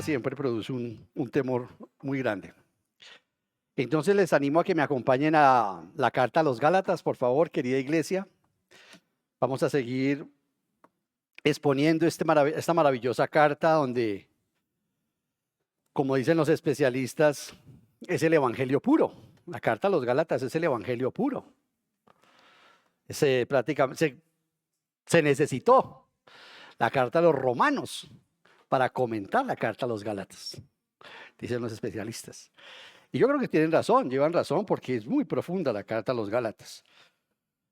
siempre produce un temor muy grande. Entonces les animo a que me acompañen a la carta a los Gálatas, por favor, querida iglesia. Vamos a seguir exponiendo esta maravillosa carta donde, como dicen los especialistas, es el evangelio puro. La carta a los Gálatas es el evangelio puro. Prácticamente se necesitó la carta a los romanos para comentar la carta a los Gálatas, dicen los especialistas. Y yo creo que tienen razón, llevan razón, porque es muy profunda la carta a los Gálatas.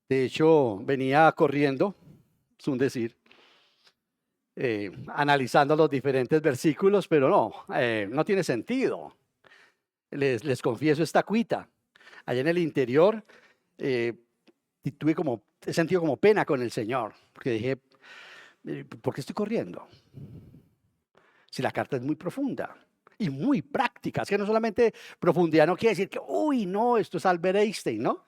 De hecho, venía corriendo, es un decir, analizando los diferentes versículos, pero no tiene sentido. Les confieso esta cuita. Allá en el interior he sentido como pena con el Señor, porque dije, ¿por qué estoy corriendo? Si la carta es muy profunda y muy práctica. Es que no solamente profundidad no quiere decir que, esto es Albert Einstein, ¿no?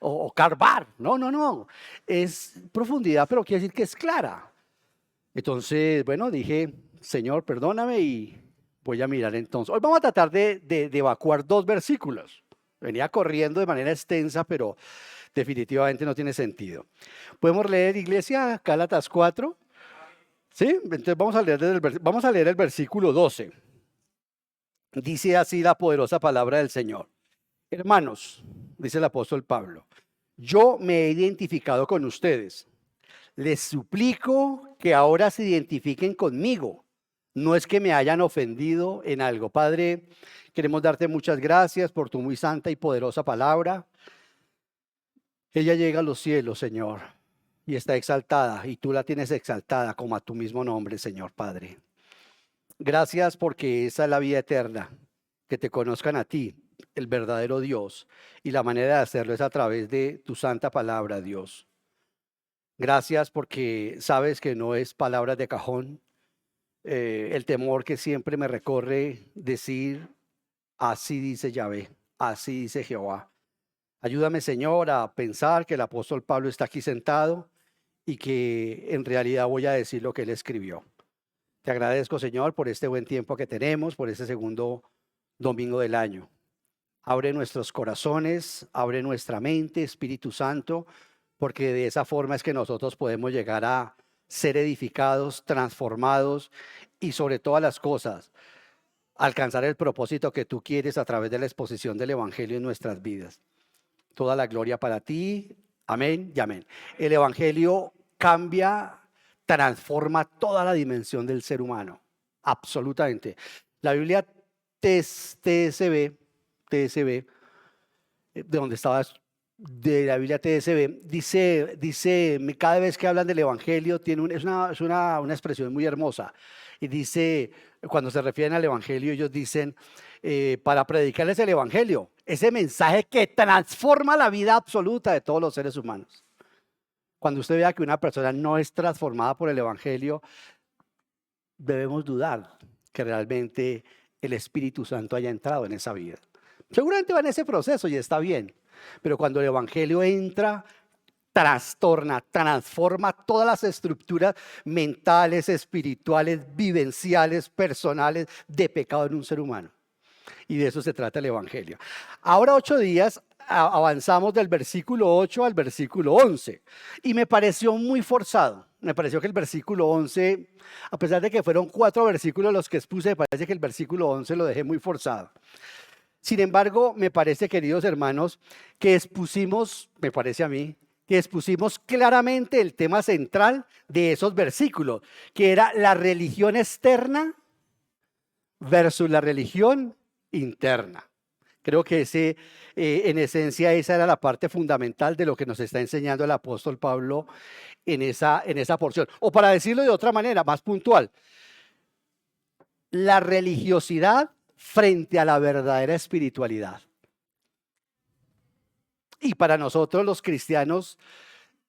O Karl Barth. No. Es profundidad, pero quiere decir que es clara. Entonces, dije, Señor, perdóname y voy a mirar entonces. Hoy vamos a tratar de evacuar 2 versículos. Venía corriendo de manera extensa, pero definitivamente no tiene sentido. ¿Podemos leer, iglesia, Gálatas 4? ¿Sí? Entonces vamos a leer el versículo 12. Dice así la poderosa palabra del Señor. Hermanos, dice el apóstol Pablo, yo me he identificado con ustedes. Les suplico que ahora se identifiquen conmigo. No es que me hayan ofendido en algo. Padre, queremos darte muchas gracias por tu muy santa y poderosa palabra. Ella llega a los cielos, Señor, y está exaltada, y tú la tienes exaltada como a tu mismo nombre, Señor Padre. Gracias porque esa es la vida eterna, que te conozcan a ti, el verdadero Dios, y la manera de hacerlo es a través de tu santa palabra, Dios. Gracias porque sabes que no es palabras de cajón, el temor que siempre me recorre decir, así dice Yahvé, así dice Jehová. Ayúdame, Señor, a pensar que el apóstol Pablo está aquí sentado y que en realidad voy a decir lo que él escribió. Te agradezco, Señor, por este buen tiempo que tenemos, por este segundo domingo del año. Abre nuestros corazones, abre nuestra mente, Espíritu Santo, porque de esa forma es que nosotros podemos llegar a ser edificados, transformados y sobre todas las cosas, alcanzar el propósito que tú quieres a través de la exposición del Evangelio en nuestras vidas. Toda la gloria para ti. Amén y amén. El Evangelio cambia, transforma toda la dimensión del ser humano. Absolutamente. La Biblia TSB, de donde estabas, de la Biblia TSB, dice, cada vez que hablan del Evangelio, es una expresión muy hermosa. Y dice, cuando se refieren al Evangelio, ellos dicen, para predicarles el Evangelio, ese mensaje que transforma la vida absoluta de todos los seres humanos. Cuando usted vea que una persona no es transformada por el Evangelio, debemos dudar que realmente el Espíritu Santo haya entrado en esa vida. Seguramente va en ese proceso y está bien, pero cuando el Evangelio entra, trastorna, transforma todas las estructuras mentales, espirituales, vivenciales, personales de pecado en un ser humano. Y de eso se trata el Evangelio. Ahora 8 días avanzamos del versículo 8 al versículo 11 y me pareció muy forzado. Me pareció que el versículo 11, a pesar de que fueron 4 versículos los que expuse, me parece que el versículo 11 lo dejé muy forzado. Sin embargo, me parece, queridos hermanos, que me parece a mí, que expusimos claramente el tema central de esos versículos, que era la religión externa versus la religión interna. Creo que en esencia esa era la parte fundamental de lo que nos está enseñando el apóstol Pablo en esa porción. O para decirlo de otra manera, más puntual, la religiosidad frente a la verdadera espiritualidad. Y para nosotros los cristianos,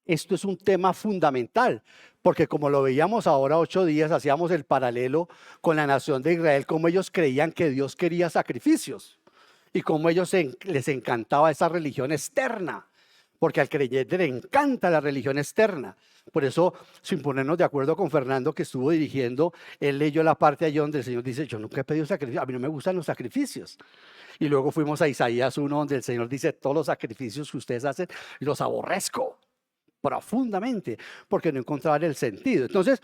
esto es un tema fundamental, porque como lo veíamos ahora 8 días, hacíamos el paralelo con la nación de Israel, como ellos creían que Dios quería sacrificios y como ellos les encantaba esa religión externa. porque al creyente le encanta la religión externa. Por eso, sin ponernos de acuerdo con Fernando, que estuvo dirigiendo, él leyó la parte allí donde el Señor dice, yo nunca he pedido sacrificio, a mí no me gustan los sacrificios. Y luego fuimos a Isaías 1, donde el Señor dice, todos los sacrificios que ustedes hacen, los aborrezco profundamente, porque no encontraban el sentido. Entonces,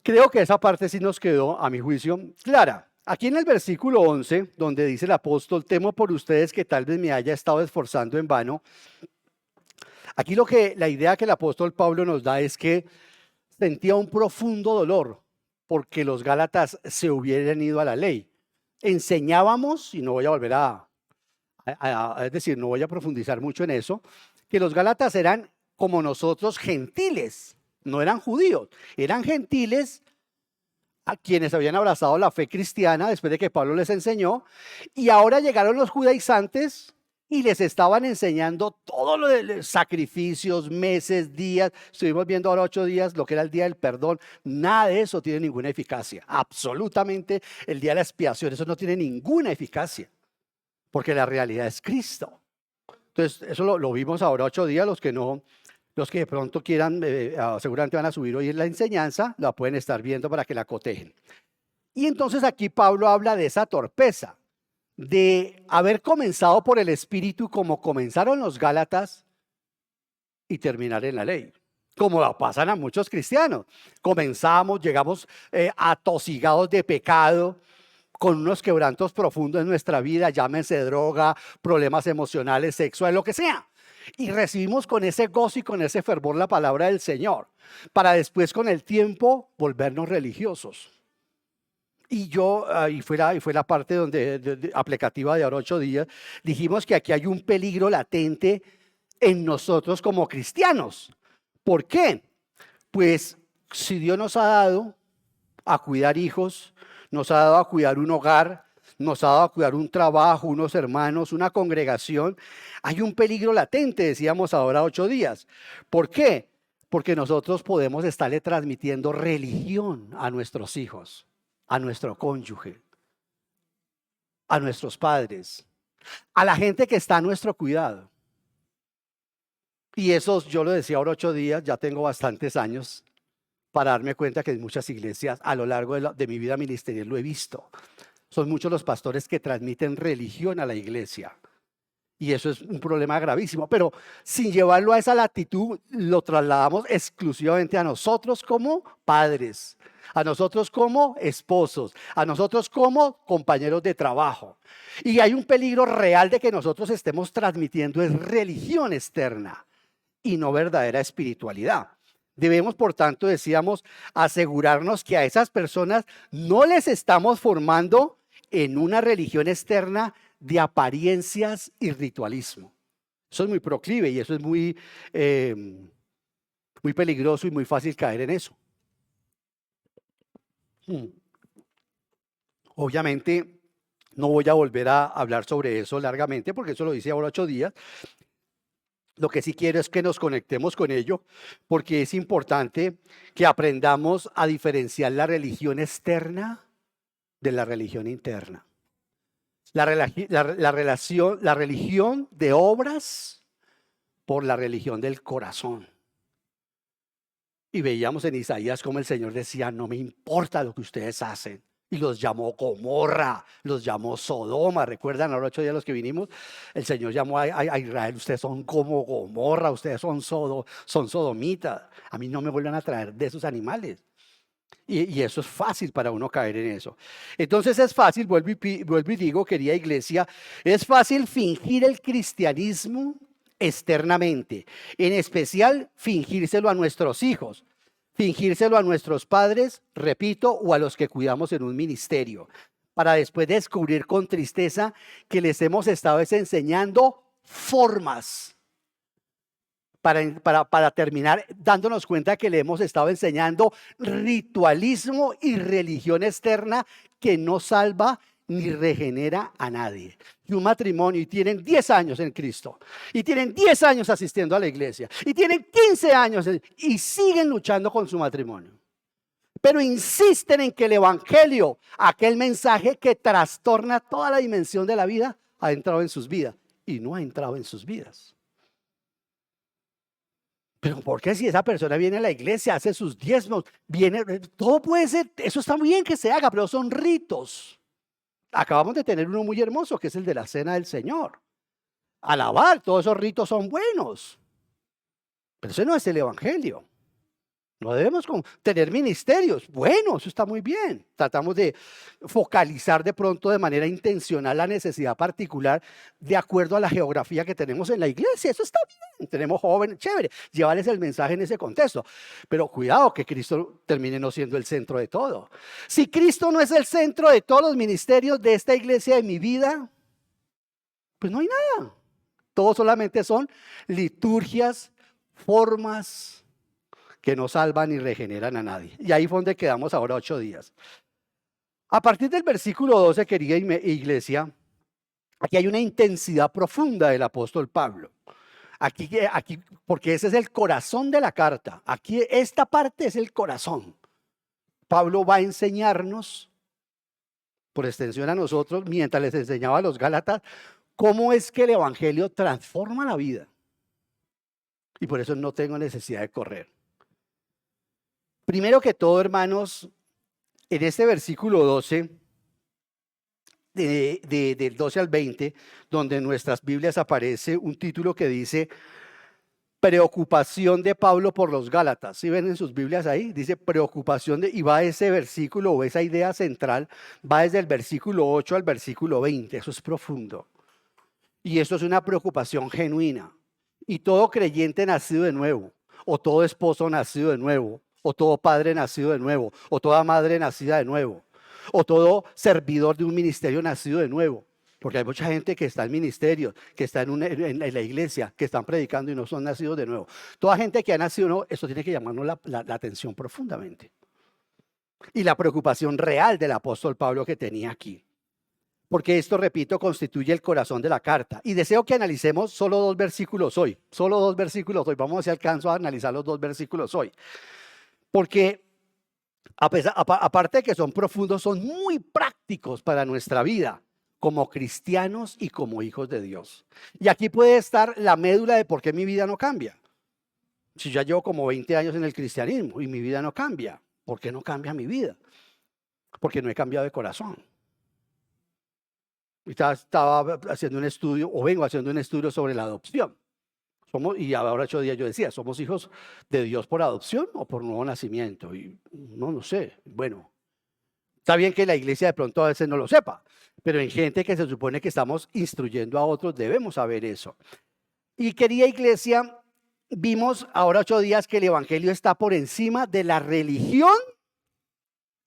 creo que esa parte sí nos quedó, a mi juicio, clara. Aquí en el versículo 11, donde dice el apóstol, temo por ustedes que tal vez me haya estado esforzando en vano. Aquí la idea que el apóstol Pablo nos da es que sentía un profundo dolor porque los Gálatas se hubieran ido a la ley. Enseñábamos, y no voy a volver es decir, no voy a profundizar mucho en eso, que los Gálatas eran como nosotros gentiles, no eran judíos, eran gentiles a quienes habían abrazado la fe cristiana después de que Pablo les enseñó, y ahora llegaron los judaizantes y les estaban enseñando todo lo de sacrificios, meses, días. Estuvimos viendo ahora 8 días lo que era el día del perdón. Nada de eso tiene ninguna eficacia. Absolutamente el día de la expiación, eso no tiene ninguna eficacia, porque la realidad es Cristo. Entonces, eso lo vimos ahora 8 días. Los que de pronto quieran, seguramente van a subir hoy en la enseñanza, la pueden estar viendo para que la cotejen. Y entonces aquí Pablo habla de esa torpeza, de haber comenzado por el Espíritu como comenzaron los Gálatas y terminar en la ley, como la pasan a muchos cristianos. Comenzamos, llegamos atosigados de pecado, con unos quebrantos profundos en nuestra vida, llámense droga, problemas emocionales, sexuales, lo que sea. Y recibimos con ese gozo y con ese fervor la palabra del Señor, para después con el tiempo volvernos religiosos. Y fue la parte aplicativa de ahora 8 días, dijimos que aquí hay un peligro latente en nosotros como cristianos. ¿Por qué? Pues si Dios nos ha dado a cuidar hijos, nos ha dado a cuidar un hogar, nos ha dado a cuidar un trabajo, unos hermanos, una congregación, hay un peligro latente, decíamos ahora 8 días. ¿Por qué? Porque nosotros podemos estarle transmitiendo religión a nuestros hijos, a nuestro cónyuge, a nuestros padres, a la gente que está a nuestro cuidado. Y eso, yo lo decía ahora 8 días, ya tengo bastantes años para darme cuenta que en muchas iglesias a lo largo de mi vida ministerial lo he visto. Son muchos los pastores que transmiten religión a la iglesia. Y eso es un problema gravísimo. Pero sin llevarlo a esa latitud, lo trasladamos exclusivamente a nosotros como padres, a nosotros como esposos, a nosotros como compañeros de trabajo. Y hay un peligro real de que nosotros estemos transmitiendo es religión externa y no verdadera espiritualidad. Debemos, por tanto, decíamos, asegurarnos que a esas personas no les estamos formando en una religión externa de apariencias y ritualismo. Eso es muy proclive y eso es muy peligroso y muy fácil caer en eso. Obviamente, no voy a volver a hablar sobre eso largamente porque eso lo hice ahora 8 días. Lo que sí quiero es que nos conectemos con ello, porque es importante que aprendamos a diferenciar la religión externa de la religión interna. La religión de obras por la religión del corazón. Y veíamos en Isaías cómo el Señor decía, no me importa lo que ustedes hacen. Y los llamó Gomorra, los llamó Sodoma. ¿Recuerdan ahora 8 días los que vinimos? El Señor llamó a Israel, ustedes son como Gomorra, ustedes son sodomitas. A mí no me vuelvan a traer de esos animales. Y eso es fácil para uno caer en eso. Entonces es fácil, vuelvo y digo, querida iglesia, es fácil fingir el cristianismo externamente. En especial, fingírselo a nuestros hijos. Fingírselo a nuestros padres, repito, o a los que cuidamos en un ministerio, para después descubrir con tristeza que les hemos estado enseñando formas, para terminar dándonos cuenta que le hemos estado enseñando ritualismo y religión externa que no salva ni regenera a nadie. Y un matrimonio, y tienen 10 años en Cristo, y tienen 10 años asistiendo a la iglesia, y tienen 15 años, y siguen luchando con su matrimonio. Pero insisten en que el evangelio, aquel mensaje que trastorna toda la dimensión de la vida, ha entrado en sus vidas, y no ha entrado en sus vidas. Pero ¿por qué si esa persona viene a la iglesia, hace sus diezmos, viene, todo puede ser, eso está muy bien que se haga, pero son ritos. Acabamos de tener uno muy hermoso, que es el de la cena del Señor. Alabar, todos esos ritos son buenos, pero ese no es el evangelio. No debemos tener ministerios. Bueno, eso está muy bien. Tratamos de focalizar de pronto de manera intencional la necesidad particular de acuerdo a la geografía que tenemos en la iglesia. Eso está bien. Tenemos jóvenes, chévere. Llevarles el mensaje en ese contexto. Pero cuidado que Cristo termine no siendo el centro de todo. Si Cristo no es el centro de todos los ministerios de esta iglesia, de mi vida, pues no hay nada. Todos solamente son liturgias, formas que no salvan ni regeneran a nadie. Y ahí fue donde quedamos ahora 8 días. A partir del versículo 12, querida iglesia, aquí hay una intensidad profunda del apóstol Pablo. Aquí, porque ese es el corazón de la carta. Aquí esta parte es el corazón. Pablo va a enseñarnos, por extensión a nosotros, mientras les enseñaba a los Gálatas, cómo es que el evangelio transforma la vida. Y por eso no tengo necesidad de correr. Primero que todo, hermanos, en este versículo 12, del 12 al 20, donde en nuestras Biblias aparece un título que dice preocupación de Pablo por los Gálatas. ¿Sí ven en sus Biblias ahí? Dice preocupación y va ese versículo o esa idea central, va desde el versículo 8 al versículo 20. Eso es profundo. Y eso es una preocupación genuina. Y todo creyente nacido de nuevo, o todo esposo nacido de nuevo, o todo padre nacido de nuevo, o toda madre nacida de nuevo, o todo servidor de un ministerio nacido de nuevo. Porque hay mucha gente que está en ministerios, que está en la iglesia, que están predicando y no son nacidos de nuevo. Toda gente que ha nacido de nuevo, eso tiene que llamarnos la atención profundamente. Y la preocupación real del apóstol Pablo que tenía aquí. Porque esto, repito, constituye el corazón de la carta. Y deseo que analicemos solo 2 versículos hoy. Solo 2 versículos hoy. Vamos a ver si alcanzo a analizar los 2 versículos hoy. Porque aparte de que son profundos, son muy prácticos para nuestra vida como cristianos y como hijos de Dios. Y aquí puede estar la médula de por qué mi vida no cambia. Si ya llevo como 20 años en el cristianismo y mi vida no cambia, ¿por qué no cambia mi vida? Porque no he cambiado de corazón. Estaba haciendo un estudio, o vengo haciendo un estudio sobre la adopción. Y ahora 8 días yo decía, ¿somos hijos de Dios por adopción o por nuevo nacimiento? Y no sé. Bueno, está bien que la iglesia de pronto a veces no lo sepa, pero en gente que se supone que estamos instruyendo a otros debemos saber eso. Y querida iglesia, vimos ahora 8 días que el evangelio está por encima de la religión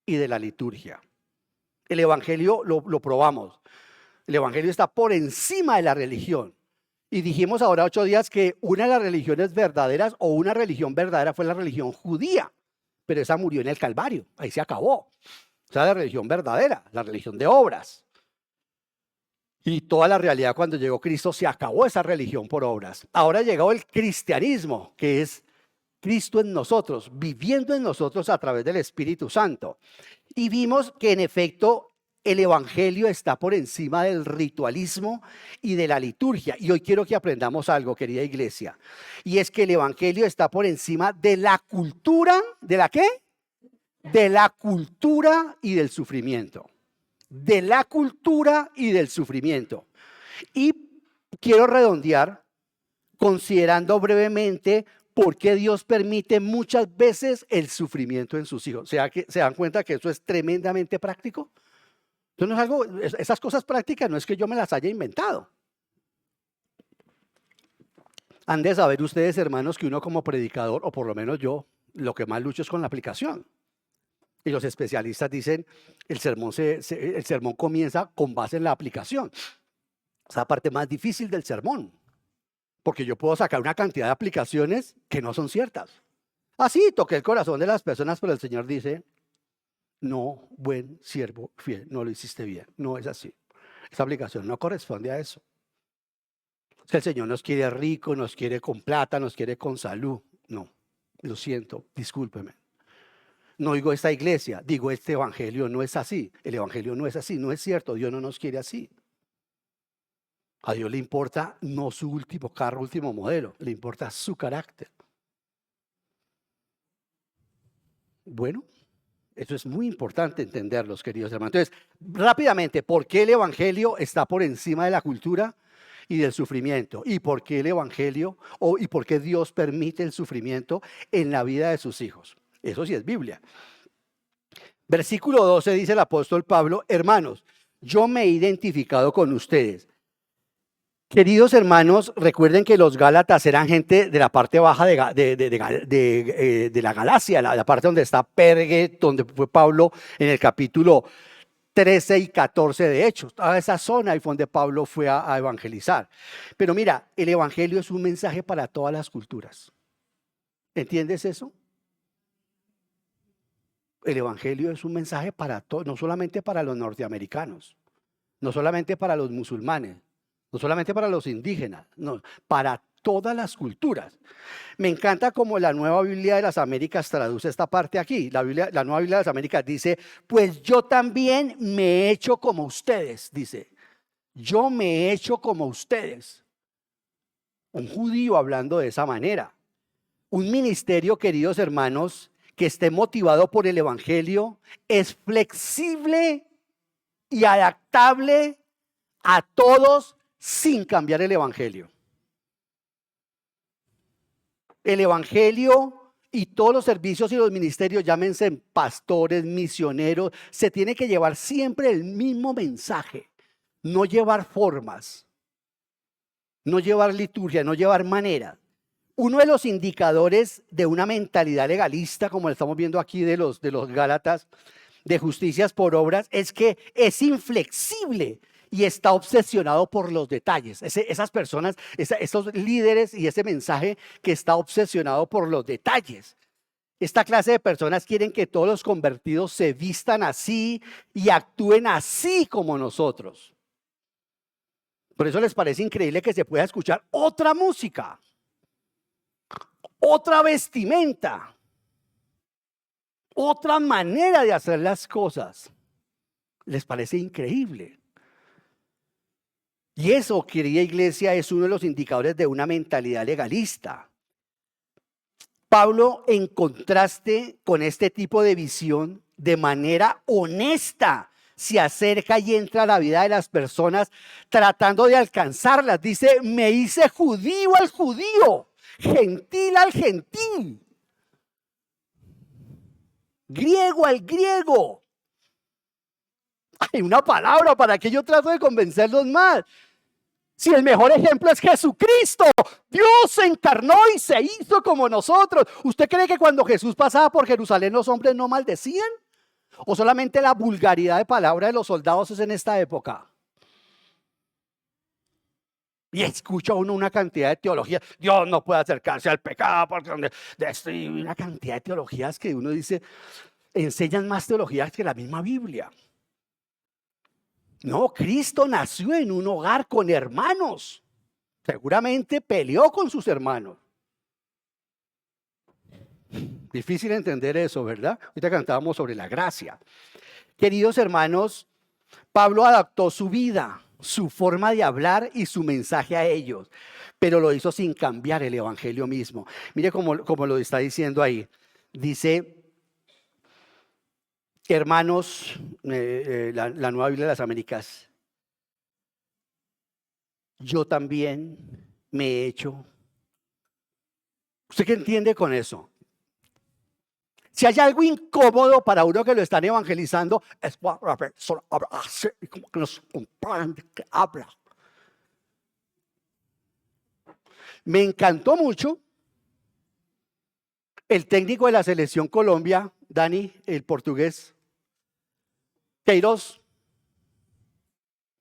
y de la liturgia. El evangelio lo probamos. El evangelio está por encima de la religión. Y dijimos ahora 8 días que una de las religiones verdaderas o una religión verdadera fue la religión judía, pero esa murió en el Calvario, ahí se acabó. O sea, la religión verdadera, la religión de obras. Y toda la realidad cuando llegó Cristo se acabó esa religión por obras. Ahora llegó el cristianismo, que es Cristo en nosotros, viviendo en nosotros a través del Espíritu Santo. Y vimos que en efecto el evangelio está por encima del ritualismo y de la liturgia. Y hoy quiero que aprendamos algo, querida iglesia. Y es que el evangelio está por encima de la cultura, ¿de la qué? De la cultura y del sufrimiento. De la cultura y del sufrimiento. Y quiero redondear considerando brevemente por qué Dios permite muchas veces el sufrimiento en sus hijos. ¿Se dan cuenta que eso es tremendamente práctico? Entonces no es algo, esas cosas prácticas no es que yo me las haya inventado. Han de saber ustedes, hermanos, que uno como predicador, o por lo menos yo, lo que más lucho es con la aplicación. Y los especialistas dicen, el sermón comienza con base en la aplicación. Es la parte más difícil del sermón. Porque yo puedo sacar una cantidad de aplicaciones que no son ciertas. Así toqué el corazón de las personas, pero el Señor dice, no, buen siervo fiel, no lo hiciste bien. No es así. Esa aplicación no corresponde a eso. Es que el Señor nos quiere rico, nos quiere con plata, nos quiere con salud. No, lo siento, discúlpeme. No digo esta iglesia, digo este evangelio no es así. El evangelio no es así, no es cierto. Dios no nos quiere así. A Dios le importa no su último carro, último modelo, le importa su carácter. Bueno, eso es muy importante entenderlo, queridos hermanos. Entonces, rápidamente, ¿por qué el evangelio está por encima de la cultura y del sufrimiento? ¿Y por qué el evangelio y por qué Dios permite el sufrimiento en la vida de sus hijos? Eso sí es Biblia. Versículo 12 dice el apóstol Pablo: hermanos, yo me he identificado con ustedes. Queridos hermanos, recuerden que los Gálatas eran gente de la parte baja de la Galacia, la parte donde está Pergue, donde fue Pablo en el capítulo 13 y 14 de Hechos. Toda esa zona ahí fue donde Pablo fue a evangelizar. Pero mira, el evangelio es un mensaje para todas las culturas. ¿Entiendes eso? El evangelio es un mensaje para todos, no solamente para los norteamericanos, no solamente para los musulmanes, no solamente para los indígenas, no, para todas las culturas. Me encanta como la Nueva Biblia de las Américas traduce esta parte aquí. La Nueva Biblia de las Américas dice: pues yo también me he hecho como ustedes, dice. Yo me he hecho como ustedes. Un judío hablando de esa manera. Un ministerio, queridos hermanos, que esté motivado por el evangelio es flexible y adaptable a todos sin cambiar el evangelio. El evangelio y todos los servicios y los ministerios, llámense pastores, misioneros, se tiene que llevar siempre el mismo mensaje, no llevar formas, no llevar liturgia, no llevar manera. Uno de los indicadores de una mentalidad legalista, como estamos viendo aquí de los Gálatas, de justicias por obras, es que es inflexible y está obsesionado por los detalles. Esas personas, esos líderes y ese mensaje que está obsesionado por los detalles. Esta clase de personas quieren que todos los convertidos se vistan así y actúen así como nosotros. Por eso les parece increíble que se pueda escuchar otra música, otra vestimenta, otra manera de hacer las cosas. Les parece increíble. Y eso, querida iglesia, es uno de los indicadores de una mentalidad legalista. Pablo, en contraste con este tipo de visión, de manera honesta, se acerca y entra a la vida de las personas tratando de alcanzarlas. Dice: me hice judío al judío, gentil al gentil, griego al griego. Hay una palabra para que yo trato de convencerlos más. Si el mejor ejemplo es Jesucristo, Dios se encarnó y se hizo como nosotros. ¿Usted cree que cuando Jesús pasaba por Jerusalén los hombres no maldecían? ¿O solamente la vulgaridad de palabra de los soldados es en esta época? Y escucha uno una cantidad de teología. Dios no puede acercarse al pecado porque y una cantidad de teologías que uno dice, enseñan más teologías que la misma Biblia. No, Cristo nació en un hogar con hermanos. Seguramente peleó con sus hermanos. Difícil entender eso, ¿verdad? Ahorita cantábamos sobre la gracia. Queridos hermanos, Pablo adaptó su vida, su forma de hablar y su mensaje a ellos, pero lo hizo sin cambiar el evangelio mismo. Mire cómo lo está diciendo ahí. Dice: hermanos, la Nueva Biblia de las Américas, yo también me he hecho. ¿Usted qué entiende con eso? Si hay algo incómodo para uno que lo están evangelizando, es como que nos comparan de que habla. Me encantó mucho el técnico de la selección Colombia, Dani, el portugués, Queiroz.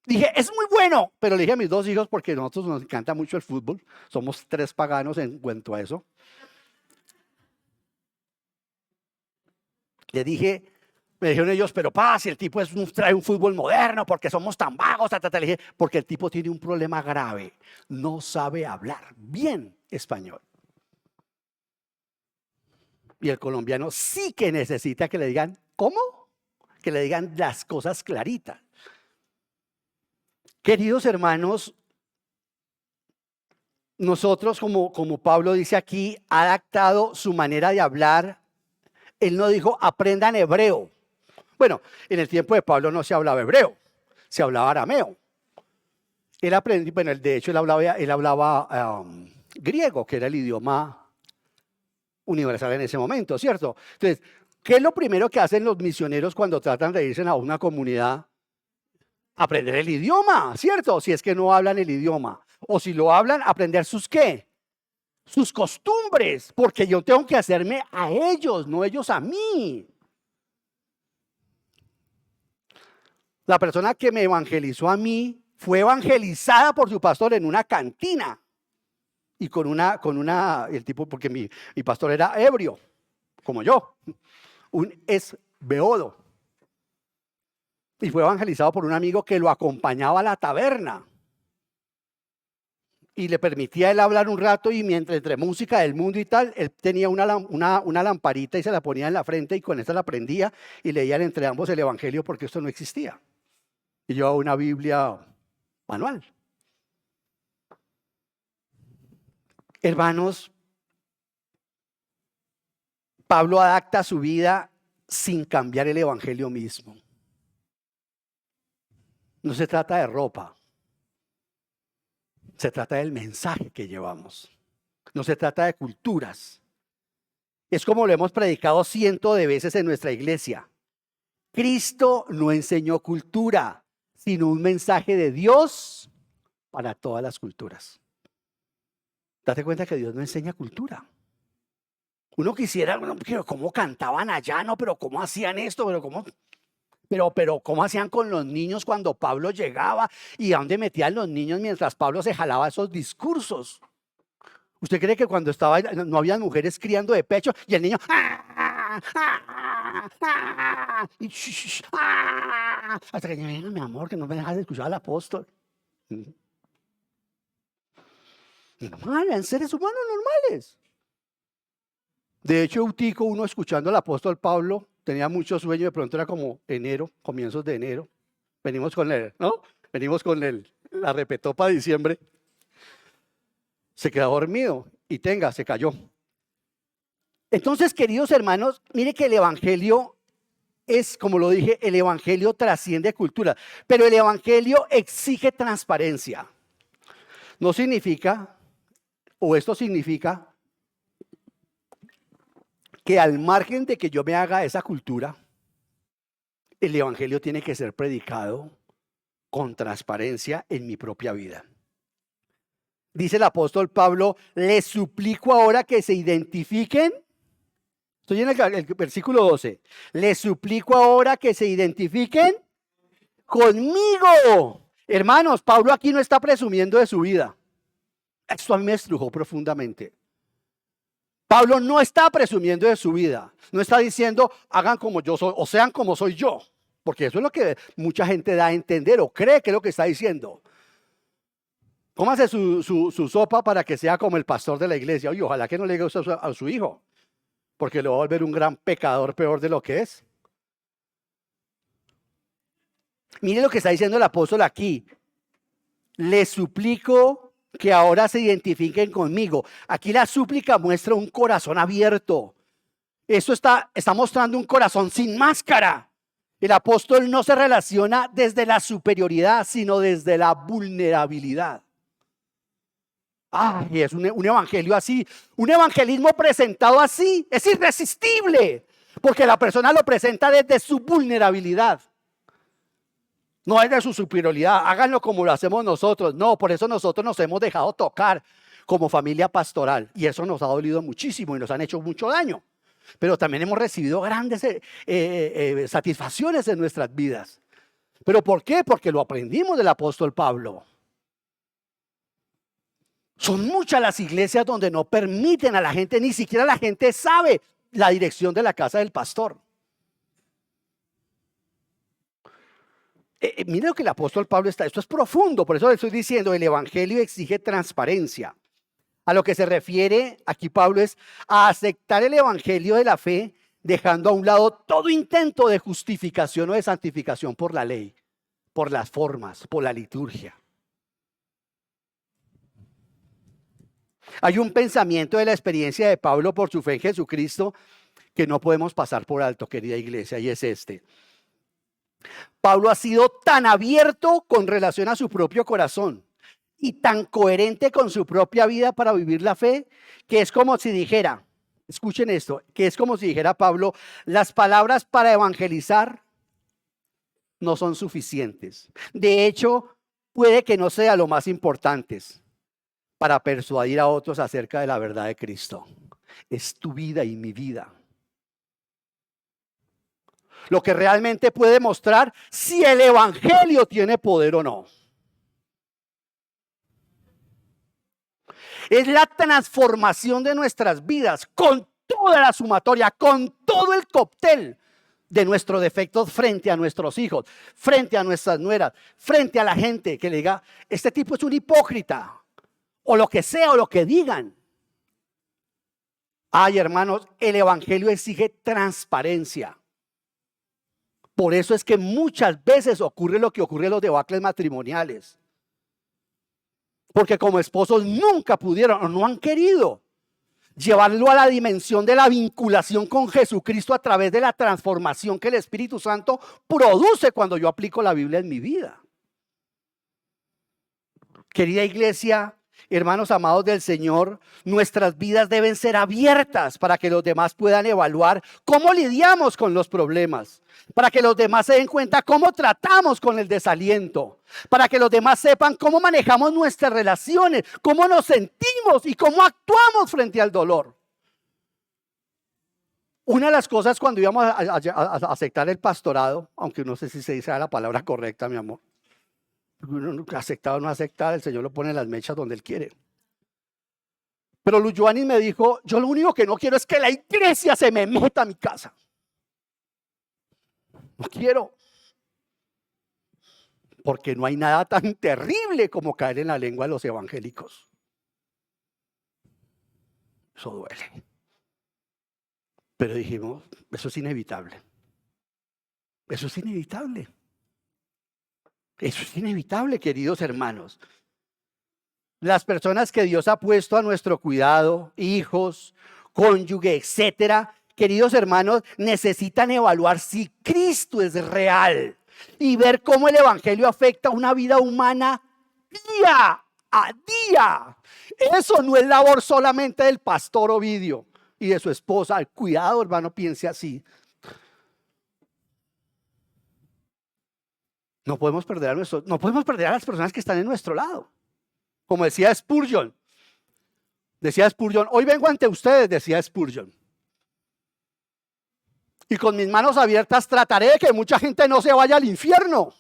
Dije, es muy bueno, pero le dije a mis dos hijos, porque a nosotros nos encanta mucho el fútbol, somos 3 paganos en cuanto a eso. Le dije, me dijeron ellos, pero si el tipo trae un fútbol moderno, porque somos tan vagos, le dije, porque el tipo tiene un problema grave, no sabe hablar bien español. Y el colombiano sí que necesita que le digan, ¿cómo? Que le digan las cosas claritas. Queridos hermanos, nosotros, como Pablo dice aquí, ha adaptado su manera de hablar Él no dijo, aprendan hebreo. Bueno, en el tiempo de Pablo no se hablaba hebreo, se hablaba arameo. Él aprendió, bueno, de hecho él hablaba griego, que era el idioma universal en ese momento, ¿cierto? Entonces, ¿qué es lo primero que hacen los misioneros cuando tratan de irse a una comunidad? Aprender el idioma, ¿cierto? Si es que no hablan el idioma. O si lo hablan, aprender sus ¿qué? Sus costumbres, porque yo tengo que hacerme a ellos, no ellos a mí. La persona que me evangelizó a mí fue evangelizada por su pastor en una cantina. Y el tipo, porque mi pastor era ebrio, como yo, un esbeodo. Y fue evangelizado por un amigo que lo acompañaba a la taberna. Y le permitía a él hablar un rato y mientras entre música del mundo y tal, él tenía una lamparita y se la ponía en la frente y con esa la prendía y leían entre ambos el evangelio porque esto no existía. Y llevaba una Biblia manual. Hermanos, Pablo adapta su vida sin cambiar el evangelio mismo. No se trata de ropa. Se trata del mensaje que llevamos. No se trata de culturas. Es como lo hemos predicado cientos de veces en nuestra iglesia. Cristo no enseñó cultura, sino un mensaje de Dios para todas las culturas. Date cuenta que Dios no enseña cultura. Uno quisiera, pero ¿cómo cantaban allá? No, pero ¿cómo hacían esto? Pero ¿cómo hacían con los niños cuando Pablo llegaba? ¿Y a dónde metían los niños mientras Pablo se jalaba esos discursos? ¿Usted cree que cuando estaba no había mujeres criando de pecho y el niño hasta que venga mi amor, que no me dejas de escuchar al apóstol? Normal, eran seres humanos normales. De hecho, Eutico, uno escuchando al apóstol Pablo, tenía mucho sueño, de pronto era como enero, comienzos de enero. Venimos con la repetó para diciembre. Se quedó dormido y se cayó. Entonces, queridos hermanos, mire que el evangelio es, como lo dije, el evangelio trasciende cultura, pero el evangelio exige transparencia. No significa, o esto significa, que al margen de que yo me haga esa cultura, el evangelio tiene que ser predicado con transparencia en mi propia vida. Dice el apóstol Pablo, les suplico ahora que se identifiquen. Estoy en el versículo 12. Les suplico ahora que se identifiquen conmigo. Hermanos, Pablo aquí no está presumiendo de su vida. Esto a mí me estrujó profundamente. Pablo no está presumiendo de su vida. No está diciendo, hagan como yo soy o sean como soy yo. Porque eso es lo que mucha gente da a entender o cree que es lo que está diciendo. Cómase su sopa para que sea como el pastor de la iglesia. Oye, ojalá que no le diga eso a su hijo, porque lo va a volver un gran pecador peor de lo que es. Mire lo que está diciendo el apóstol aquí. Les suplico que ahora se identifiquen conmigo. Aquí la súplica muestra un corazón abierto. Eso está mostrando un corazón sin máscara. El apóstol no se relaciona desde la superioridad, sino desde la vulnerabilidad. Ay, es un evangelio así, un evangelismo presentado así, es irresistible, porque la persona lo presenta desde su vulnerabilidad, no desde su superioridad. Háganlo como lo hacemos nosotros. No, por eso nosotros nos hemos dejado tocar como familia pastoral y eso nos ha dolido muchísimo y nos han hecho mucho daño, pero también hemos recibido grandes satisfacciones en nuestras vidas. ¿Pero por qué? Porque lo aprendimos del apóstol Pablo. Son muchas las iglesias donde no permiten a la gente, ni siquiera la gente sabe la dirección de la casa del pastor. Mire lo que el apóstol Pablo esto es profundo, por eso le estoy diciendo, el evangelio exige transparencia. A lo que se refiere aquí Pablo es a aceptar el evangelio de la fe, dejando a un lado todo intento de justificación o de santificación por la ley, por las formas, por la liturgia. Hay un pensamiento de la experiencia de Pablo por su fe en Jesucristo que no podemos pasar por alto, querida iglesia, y es este. Pablo ha sido tan abierto con relación a su propio corazón y tan coherente con su propia vida para vivir la fe, que es como si dijera, escuchen esto, que es como si dijera Pablo, las palabras para evangelizar no son suficientes. De hecho, puede que no sea lo más importante para persuadir a otros acerca de la verdad de Cristo. Es tu vida y mi vida lo que realmente puede mostrar si el evangelio tiene poder o no. Es la transformación de nuestras vidas con toda la sumatoria, con todo el cóctel de nuestros defectos frente a nuestros hijos, frente a nuestras nueras, frente a la gente que le diga, este tipo es un hipócrita, o lo que sea, o lo que digan. Ay, hermanos, el evangelio exige transparencia. Por eso es que muchas veces ocurre lo que ocurre en los debacles matrimoniales. Porque como esposos nunca pudieron o no han querido llevarlo a la dimensión de la vinculación con Jesucristo a través de la transformación que el Espíritu Santo produce cuando yo aplico la Biblia en mi vida. Querida iglesia, hermanos amados del Señor, nuestras vidas deben ser abiertas para que los demás puedan evaluar cómo lidiamos con los problemas, para que los demás se den cuenta cómo tratamos con el desaliento, para que los demás sepan cómo manejamos nuestras relaciones, cómo nos sentimos y cómo actuamos frente al dolor. Una de las cosas cuando íbamos a aceptar el pastorado, aunque no sé si se dice la palabra correcta, mi amor, aceptado o no aceptado, el Señor lo pone en las mechas donde Él quiere. Pero Luyuani me dijo, yo lo único que no quiero es que la iglesia se me meta a mi casa. No quiero. Porque no hay nada tan terrible como caer en la lengua de los evangélicos. Eso duele. Pero dijimos, eso es inevitable. Eso es inevitable. Eso es inevitable, queridos hermanos. Las personas que Dios ha puesto a nuestro cuidado, hijos, cónyuge, etcétera, queridos hermanos, necesitan evaluar si Cristo es real y ver cómo el evangelio afecta una vida humana día a día. Eso no es labor solamente del pastor Ovidio y de su esposa. Cuidado, hermano, piense así. No podemos perder a las personas que están en nuestro lado. Como decía Spurgeon, hoy vengo ante ustedes, decía Spurgeon, y con mis manos abiertas trataré de que mucha gente no se vaya al infierno.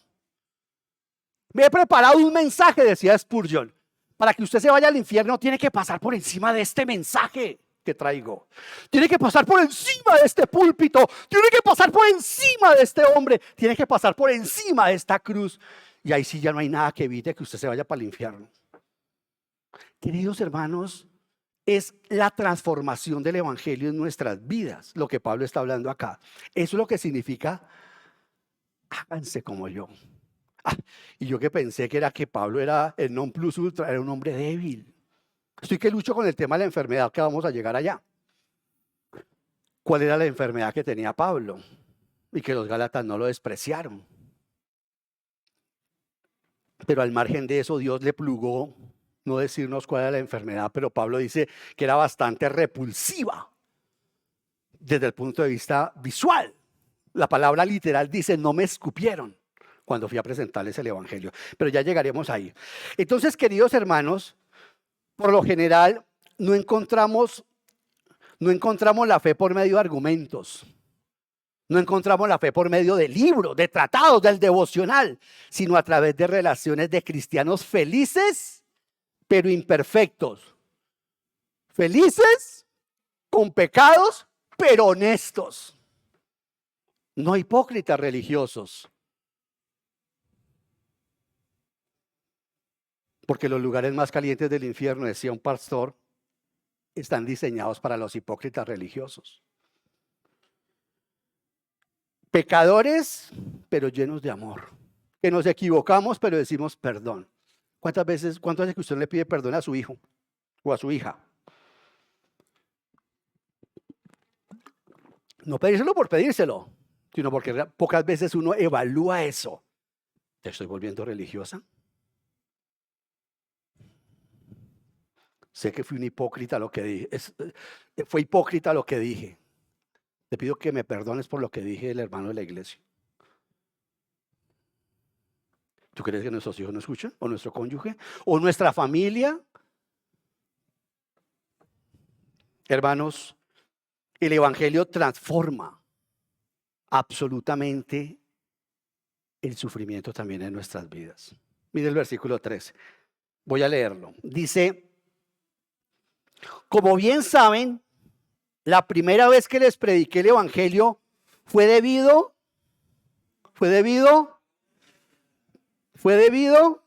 Me he preparado un mensaje, decía Spurgeon, para que usted se vaya al infierno tiene que pasar por encima de este mensaje que traigo. Tiene que pasar por encima de este púlpito, tiene que pasar por encima de este hombre, tiene que pasar por encima de esta cruz. Y ahí sí ya no hay nada que evite que usted se vaya para el infierno. Queridos hermanos, es la transformación del evangelio en nuestras vidas, lo que Pablo está hablando acá. Eso es lo que significa, háganse como yo. Y yo que pensé que era que Pablo era el non plus ultra, era un hombre débil. Estoy que lucho con el tema de la enfermedad, que vamos a llegar allá. ¿Cuál era la enfermedad que tenía Pablo? Y que los Gálatas no lo despreciaron. Pero al margen de eso, Dios le plugó no decirnos cuál era la enfermedad, pero Pablo dice que era bastante repulsiva desde el punto de vista visual. La palabra literal dice, no me escupieron cuando fui a presentarles el evangelio, pero ya llegaremos ahí. Entonces, queridos hermanos, por lo general no encontramos la fe por medio de argumentos. No encontramos la fe por medio de libros, de tratados, del devocional, sino a través de relaciones de cristianos felices, pero imperfectos. Felices, con pecados, pero honestos. No hipócritas religiosos. Porque los lugares más calientes del infierno, decía un pastor, están diseñados para los hipócritas religiosos. Pecadores, pero llenos de amor. Que nos equivocamos, pero decimos perdón. ¿Cuántas veces que usted le pide perdón a su hijo o a su hija? No pedírselo por pedírselo, sino porque pocas veces uno evalúa eso. ¿Te estoy volviendo religiosa? Sé que fui un hipócrita lo que dije. Fue hipócrita lo que dije. Te pido que me perdones por lo que dije del hermano de la iglesia. ¿Tú crees que nuestros hijos no escuchan? ¿O nuestro cónyuge? ¿O nuestra familia? Hermanos, el Evangelio transforma absolutamente el sufrimiento también en nuestras vidas. Mire el versículo 13. Voy a leerlo. Dice, como bien saben, la primera vez que les prediqué el Evangelio fue debido, fue debido, fue debido.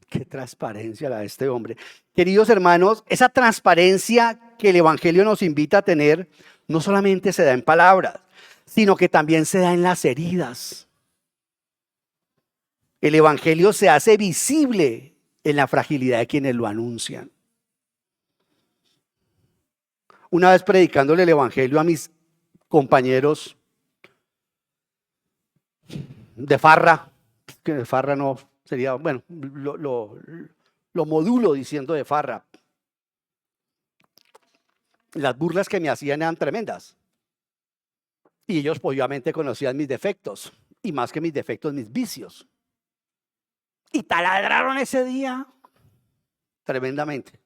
Qué transparencia la de este hombre. Queridos hermanos, esa transparencia que el Evangelio nos invita a tener no solamente se da en palabras, sino que también se da en las heridas. El Evangelio se hace visible en la fragilidad de quienes lo anuncian. Una vez predicándole el Evangelio a mis compañeros de farra, que de farra no sería, bueno, lo modulo diciendo de farra. Las burlas que me hacían eran tremendas. Y ellos obviamente conocían mis defectos, y más que mis defectos, mis vicios. Y taladraron ese día tremendamente,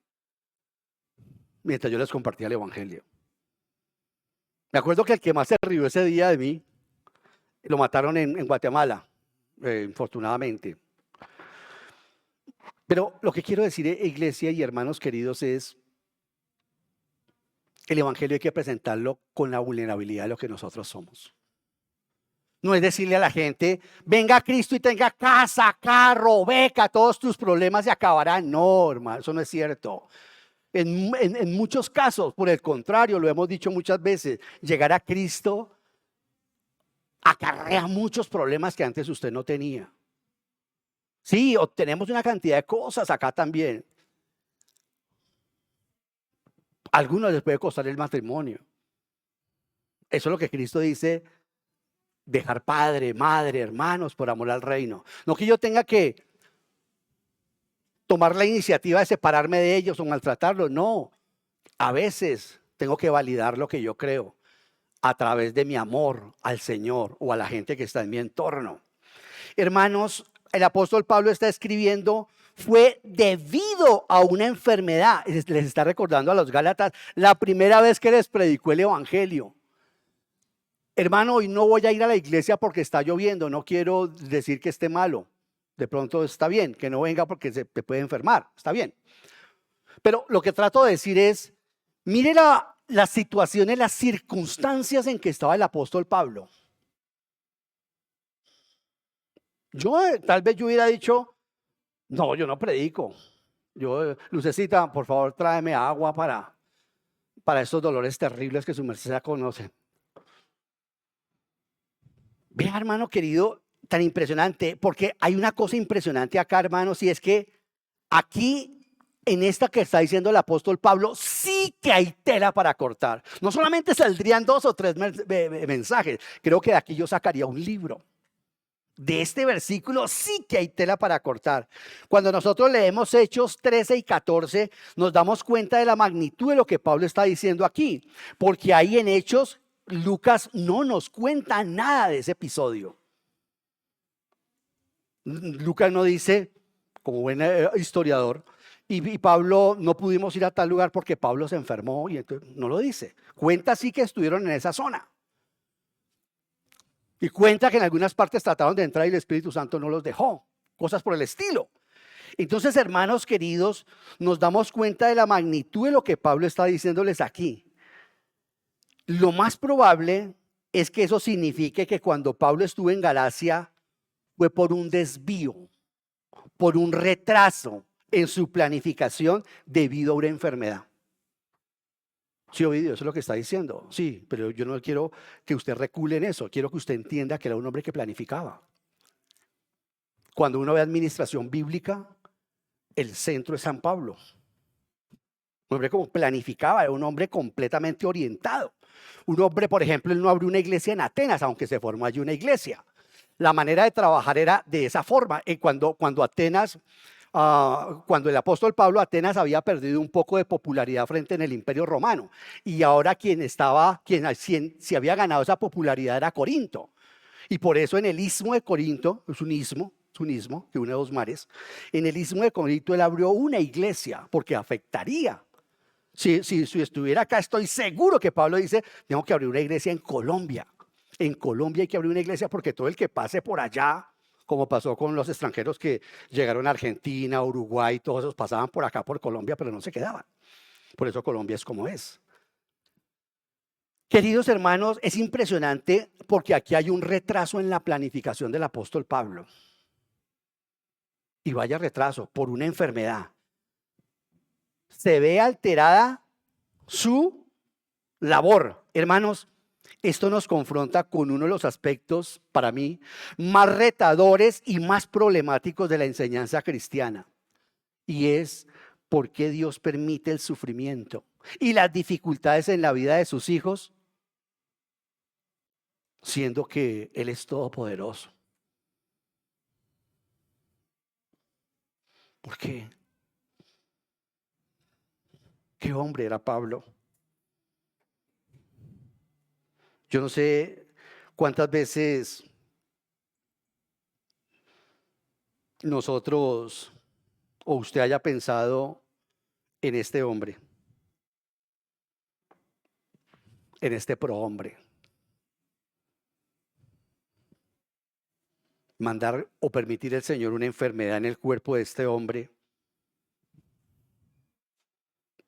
mientras yo les compartía el Evangelio. Me acuerdo que el que más se rió ese día de mí, lo mataron en Guatemala, infortunadamente. Pero lo que quiero decir, iglesia y hermanos queridos, es el Evangelio hay que presentarlo con la vulnerabilidad de lo que nosotros somos. No es decirle a la gente, venga a Cristo y tenga casa, carro, beca, todos tus problemas se acabarán. No, hermano, eso no es cierto. En muchos casos, por el contrario, lo hemos dicho muchas veces, llegar a Cristo acarrea muchos problemas que antes usted no tenía. Sí, obtenemos una cantidad de cosas acá también. A algunos les puede costar el matrimonio. Eso es lo que Cristo dice, dejar padre, madre, hermanos por amor al reino. No que yo tenga que tomar la iniciativa de separarme de ellos o maltratarlos, no. A veces tengo que validar lo que yo creo a través de mi amor al Señor o a la gente que está en mi entorno. Hermanos, el apóstol Pablo está escribiendo, fue debido a una enfermedad. Les está recordando a los Gálatas la primera vez que les predicó el Evangelio. Hermano, hoy no voy a ir a la iglesia porque está lloviendo, no quiero decir que esté malo. De pronto está bien, que no venga porque se puede enfermar, está bien. Pero lo que trato de decir es, mire las situaciones, las circunstancias en que estaba el apóstol Pablo. Tal vez yo hubiera dicho, no, yo no predico. Lucecita, por favor, tráeme agua para estos dolores terribles que su merced ya conoce. Vea, hermano querido, tan impresionante, porque hay una cosa impresionante acá, hermanos, y es que aquí, en esta que está diciendo el apóstol Pablo, sí que hay tela para cortar. No solamente saldrían 2 o 3 mensajes, creo que de aquí yo sacaría un libro. De este versículo sí que hay tela para cortar. Cuando nosotros leemos Hechos 13 y 14, nos damos cuenta de la magnitud de lo que Pablo está diciendo aquí, porque ahí en Hechos Lucas no nos cuenta nada de ese episodio. Lucas no dice, como buen historiador, y Pablo no pudimos ir a tal lugar porque Pablo se enfermó, y entonces no lo dice. Cuenta sí que estuvieron en esa zona. Y cuenta que en algunas partes trataron de entrar y el Espíritu Santo no los dejó. Cosas por el estilo. Entonces, hermanos queridos, nos damos cuenta de la magnitud de lo que Pablo está diciéndoles aquí. Lo más probable es que eso signifique que cuando Pablo estuvo en Galacia fue por un desvío, por un retraso en su planificación debido a una enfermedad. Sí, Ovidio, eso es lo que está diciendo. Sí, pero yo no quiero que usted recule en eso. Quiero que usted entienda que era un hombre que planificaba. Cuando uno ve administración bíblica, el centro es San Pablo. Un hombre como planificaba, era un hombre completamente orientado. Un hombre, por ejemplo, él no abrió una iglesia en Atenas, aunque se formó allí una iglesia. La manera de trabajar era de esa forma. Cuando Atenas, cuando el apóstol Pablo, Atenas había perdido un poco de popularidad frente en el Imperio Romano. Y ahora quien se había ganado esa popularidad era Corinto. Y por eso en el istmo de Corinto, es un istmo que une dos mares, en el istmo de Corinto él abrió una iglesia porque afectaría. Si estuviera acá, estoy seguro que Pablo dice, tengo que abrir una iglesia en Colombia. En Colombia hay que abrir una iglesia porque todo el que pase por allá, como pasó con los extranjeros que llegaron a Argentina, Uruguay, todos esos pasaban por acá, por Colombia, pero no se quedaban. Por eso Colombia es como es. Queridos hermanos, es impresionante porque aquí hay un retraso en la planificación del apóstol Pablo. Y vaya retraso, por una enfermedad. Se ve alterada su labor. Hermanos, esto nos confronta con uno de los aspectos, para mí, más retadores y más problemáticos de la enseñanza cristiana. Y es por qué Dios permite el sufrimiento y las dificultades en la vida de sus hijos, siendo que Él es todopoderoso. ¿Por qué? ¿Qué hombre era Pablo? Yo no sé cuántas veces nosotros o usted haya pensado en este hombre, en este prohombre. Mandar o permitir el Señor una enfermedad en el cuerpo de este hombre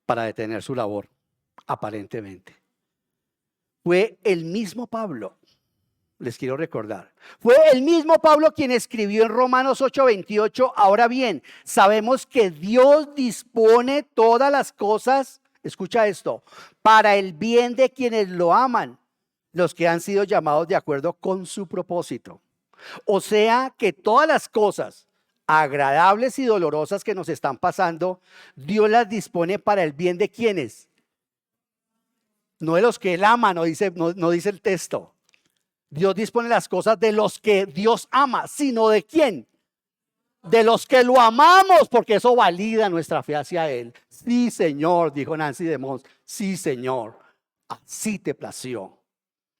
para detener su labor, aparentemente. Fue el mismo Pablo, les quiero recordar, fue el mismo Pablo quien escribió en Romanos 8:28, ahora bien, sabemos que Dios dispone todas las cosas, escucha esto, para el bien de quienes lo aman, los que han sido llamados de acuerdo con su propósito. O sea que todas las cosas agradables y dolorosas que nos están pasando, Dios las dispone para el bien de quienes. No de los que Él ama, no dice el texto. Dios dispone las cosas de los que Dios ama, sino de quién. De los que lo amamos, porque eso valida nuestra fe hacia Él. Sí, Señor, dijo Nancy de Mons. Sí, Señor, así te plació.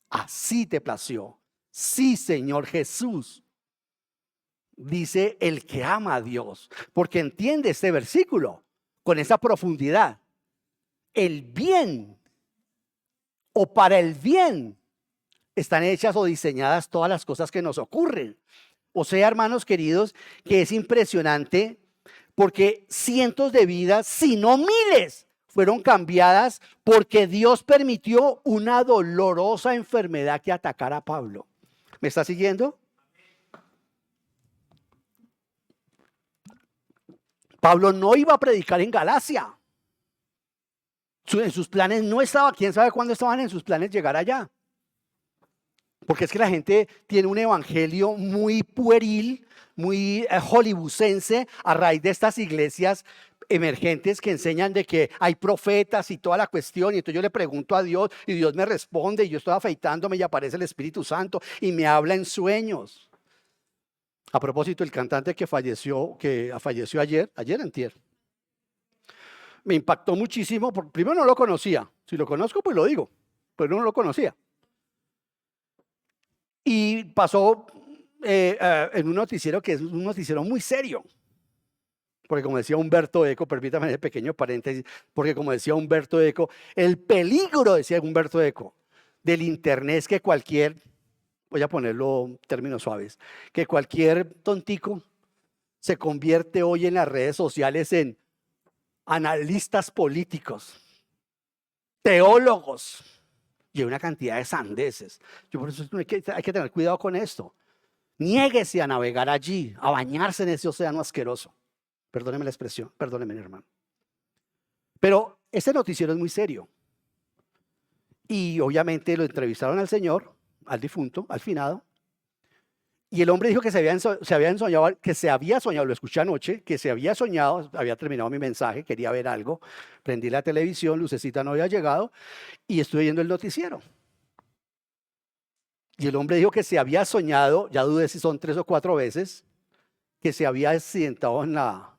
Así te plació. Sí, Señor Jesús. Dice el que ama a Dios, porque entiende este versículo con esa profundidad. El bien o para el bien están hechas o diseñadas todas las cosas que nos ocurren. O sea, hermanos queridos, que es impresionante porque cientos de vidas, si no miles, fueron cambiadas porque Dios permitió una dolorosa enfermedad que atacara a Pablo. ¿Me está siguiendo? Pablo no iba a predicar en Galacia. En sus planes no estaba, quién sabe cuándo estaban en sus planes llegar allá. Porque es que la gente tiene un evangelio muy pueril, muy hollywoodense a raíz de estas iglesias emergentes que enseñan de que hay profetas y toda la cuestión. Y entonces yo le pregunto a Dios y Dios me responde y yo estoy afeitándome y aparece el Espíritu Santo y me habla en sueños. A propósito, el cantante que falleció ayer antier, me impactó muchísimo. Primero no lo conocía. Si lo conozco, pues lo digo, pero no lo conocía. Y pasó en un noticiero que es un noticiero muy serio. Porque como decía Humberto Eco, permítame ese pequeño paréntesis, porque como decía Humberto Eco, el peligro, decía Humberto Eco, del internet es que voy a ponerlo en términos suaves, que cualquier tontico se convierte hoy en las redes sociales en analistas políticos, teólogos y una cantidad de sandeces. Yo por eso hay que tener cuidado con esto. Niéguese a navegar allí, a bañarse en ese océano asqueroso. Perdóneme la expresión, perdóneme, mi hermano. Pero este noticiero es muy serio. Y obviamente lo entrevistaron al señor, al difunto, al finado. Y el hombre dijo que se había soñado, lo escuché anoche, que se había soñado, había terminado mi mensaje, quería ver algo, prendí la televisión, Lucecita no había llegado y estuve viendo el noticiero. Y el hombre dijo que se había soñado, ya dudé si son 3 o 4 veces, que se había accidentado en la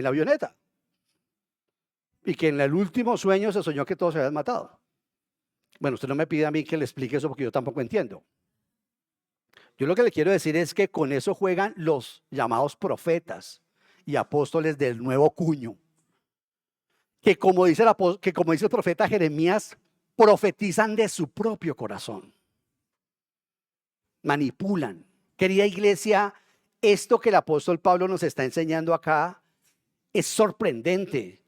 avioneta. Y que en el último sueño se soñó que todos se habían matado. Bueno, usted no me pide a mí que le explique eso porque yo tampoco entiendo. Yo lo que le quiero decir es que con eso juegan los llamados profetas y apóstoles del nuevo cuño. Que como dice el profeta Jeremías, profetizan de su propio corazón. Manipulan. Querida iglesia, esto que el apóstol Pablo nos está enseñando acá es sorprendente.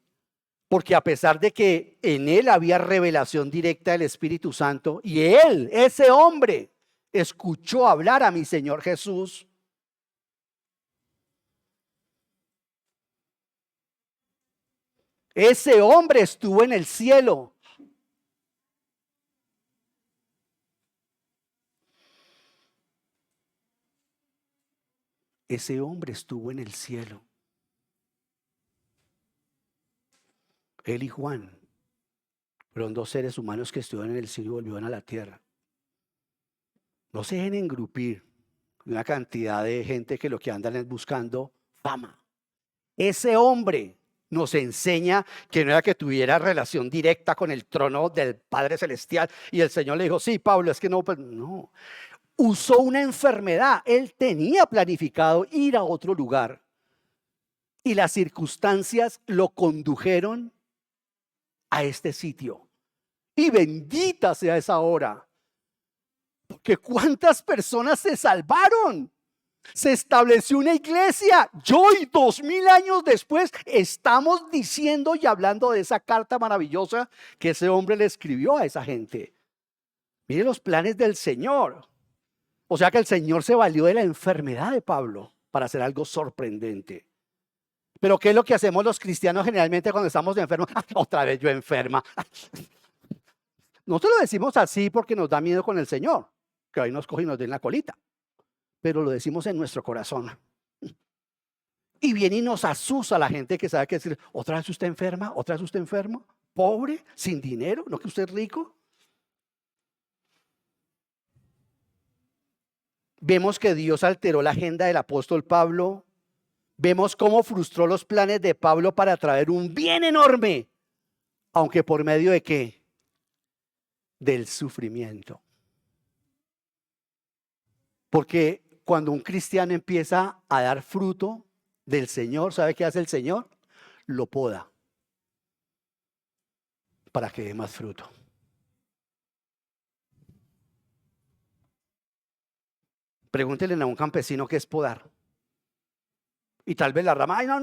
Porque a pesar de que en él había revelación directa del Espíritu Santo y él, ese hombre, escuchó hablar a mi Señor Jesús, ese hombre estuvo en el cielo. Ese hombre estuvo en el cielo. Él y Juan fueron 2 seres humanos que estuvieron en el cielo y volvieron a la tierra. No se dejen engrupir de una cantidad de gente que lo que andan es buscando fama. Ese hombre nos enseña que no era que tuviera relación directa con el trono del Padre Celestial y el Señor le dijo, sí, Pablo, es que no, pues no. Usó una enfermedad. Él tenía planificado ir a otro lugar y las circunstancias lo condujeron a este sitio. Y bendita sea esa hora. Porque cuántas personas se salvaron. Se estableció una iglesia. Yo y 2000 años después estamos diciendo y hablando de esa carta maravillosa que ese hombre le escribió a esa gente. Mire los planes del Señor. O sea que el Señor se valió de la enfermedad de Pablo para hacer algo sorprendente. Pero ¿qué es lo que hacemos los cristianos generalmente cuando estamos enfermos? Otra vez yo enferma. Nosotros lo decimos así porque nos da miedo con el Señor, que ahí nos coge y nos den la colita. Pero lo decimos en nuestro corazón. Y viene y nos asusta la gente que sabe que decir, otra vez usted enferma, otra vez usted enfermo, pobre, sin dinero, no que usted es rico. Vemos que Dios alteró la agenda del apóstol Pablo. Vemos cómo frustró los planes de Pablo para traer un bien enorme, aunque por medio de ¿qué? Del sufrimiento. Porque cuando un cristiano empieza a dar fruto del Señor, ¿sabe qué hace el Señor? Lo poda para que dé más fruto. Pregúntenle a un campesino qué es podar. Y tal vez la rama, ay, no,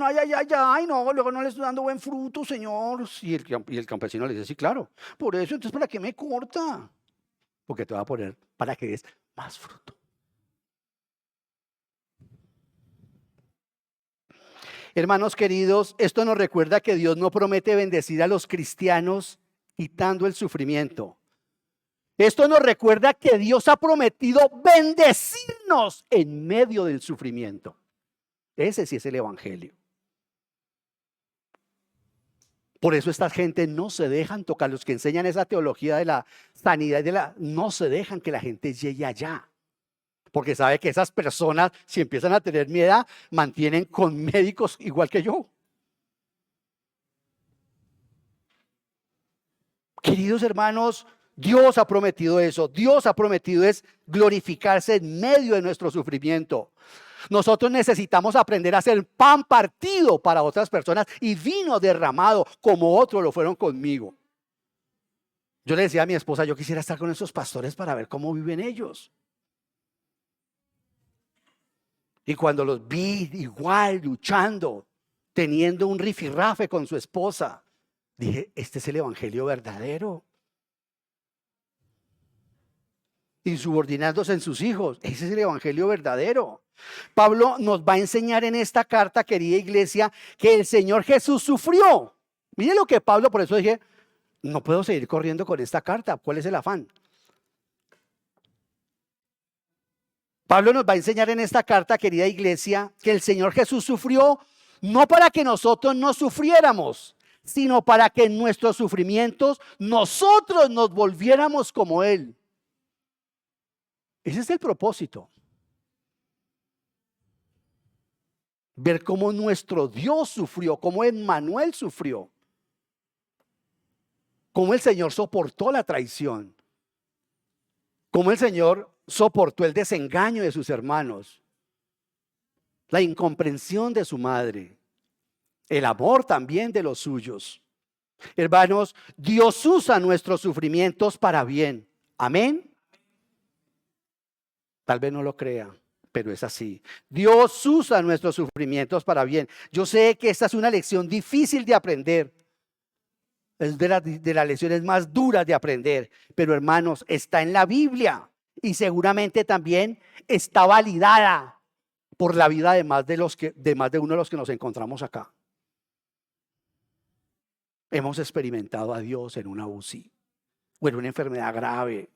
luego no le estoy dando buen fruto, Señor. Y el campesino le dice, sí, claro. Por eso, entonces, ¿para qué me corta? Porque te va a poner para que des más fruto. Hermanos queridos, esto nos recuerda que Dios no promete bendecir a los cristianos quitando el sufrimiento. Esto nos recuerda que Dios ha prometido bendecirnos en medio del sufrimiento. Ese sí es el evangelio. Por eso esta gente no se dejan tocar. Los que enseñan esa teología de la sanidad no se dejan que la gente llegue allá. Porque sabe que esas personas, si empiezan a tener mi edad, mantienen con médicos igual que yo. Queridos hermanos, Dios ha prometido eso. Dios ha prometido es glorificarse en medio de nuestro sufrimiento. Nosotros necesitamos aprender a hacer pan partido para otras personas y vino derramado como otros lo fueron conmigo. Yo le decía a mi esposa, yo quisiera estar con esos pastores para ver cómo viven ellos. Y cuando los vi igual luchando, teniendo un rifirrafe con su esposa, dije, este es el evangelio verdadero. Insubordinándose en sus hijos, ese es el evangelio verdadero. Pablo nos va a enseñar en esta carta, querida iglesia, que el Señor Jesús sufrió. Mire lo que Pablo, por eso dije, no puedo seguir corriendo con esta carta. ¿Cuál es el afán? Pablo nos va a enseñar en esta carta, querida iglesia, que el Señor Jesús sufrió no para que nosotros no sufriéramos, sino para que en nuestros sufrimientos nosotros nos volviéramos como Él. Ese es el propósito. Ver cómo nuestro Dios sufrió, cómo Emmanuel sufrió, cómo el Señor soportó la traición, cómo el Señor soportó el desengaño de sus hermanos, la incomprensión de su madre, el amor también de los suyos. Hermanos, Dios usa nuestros sufrimientos para bien. Amén. Tal vez no lo crea, pero es así. Dios usa nuestros sufrimientos para bien. Yo sé que esta es una lección difícil de aprender. Es de las lecciones más duras de aprender. Pero hermanos, está en la Biblia y seguramente también está validada por la vida de más de uno de los que nos encontramos acá. Hemos experimentado a Dios en una UCI o en una enfermedad grave.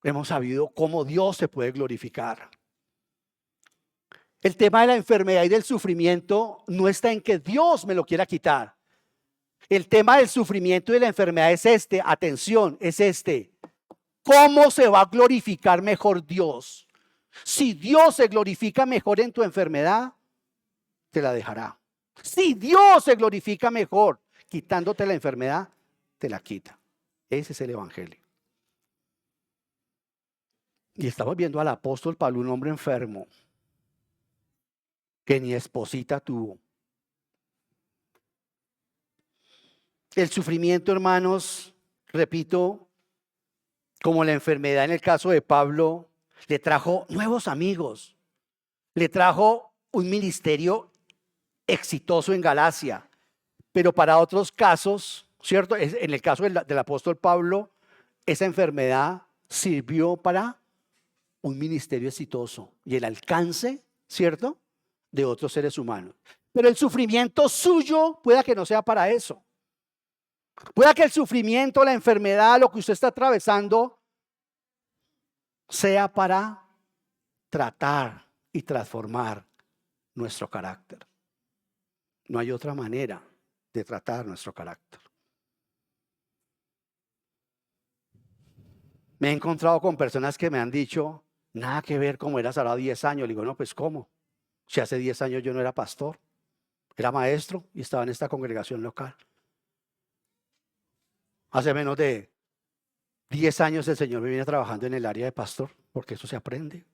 Hemos sabido cómo Dios se puede glorificar. El tema de la enfermedad y del sufrimiento no está en que Dios me lo quiera quitar. El tema del sufrimiento y de la enfermedad es este, atención, es este. ¿Cómo se va a glorificar mejor Dios? Si Dios se glorifica mejor en tu enfermedad, te la dejará. Si Dios se glorifica mejor quitándote la enfermedad, te la quita. Ese es el evangelio. Y estamos viendo al apóstol Pablo, un hombre enfermo, que ni esposita tuvo. El sufrimiento, hermanos, repito, como la enfermedad en el caso de Pablo, le trajo nuevos amigos, le trajo un ministerio exitoso en Galacia, pero para otros casos, ¿cierto? En el caso del apóstol Pablo, esa enfermedad sirvió para un ministerio exitoso y el alcance, ¿cierto?, de otros seres humanos. Pero el sufrimiento suyo pueda que no sea para eso. Pueda que el sufrimiento, la enfermedad, lo que usted está atravesando, sea para tratar y transformar nuestro carácter. No hay otra manera de tratar nuestro carácter. Me he encontrado con personas que me han dicho, nada que ver como eras ahora 10 años. Le digo, no, pues ¿cómo? Si hace 10 años yo no era pastor, era maestro y estaba en esta congregación local. Hace menos de 10 años el Señor me viene trabajando en el área de pastor, porque eso se aprende.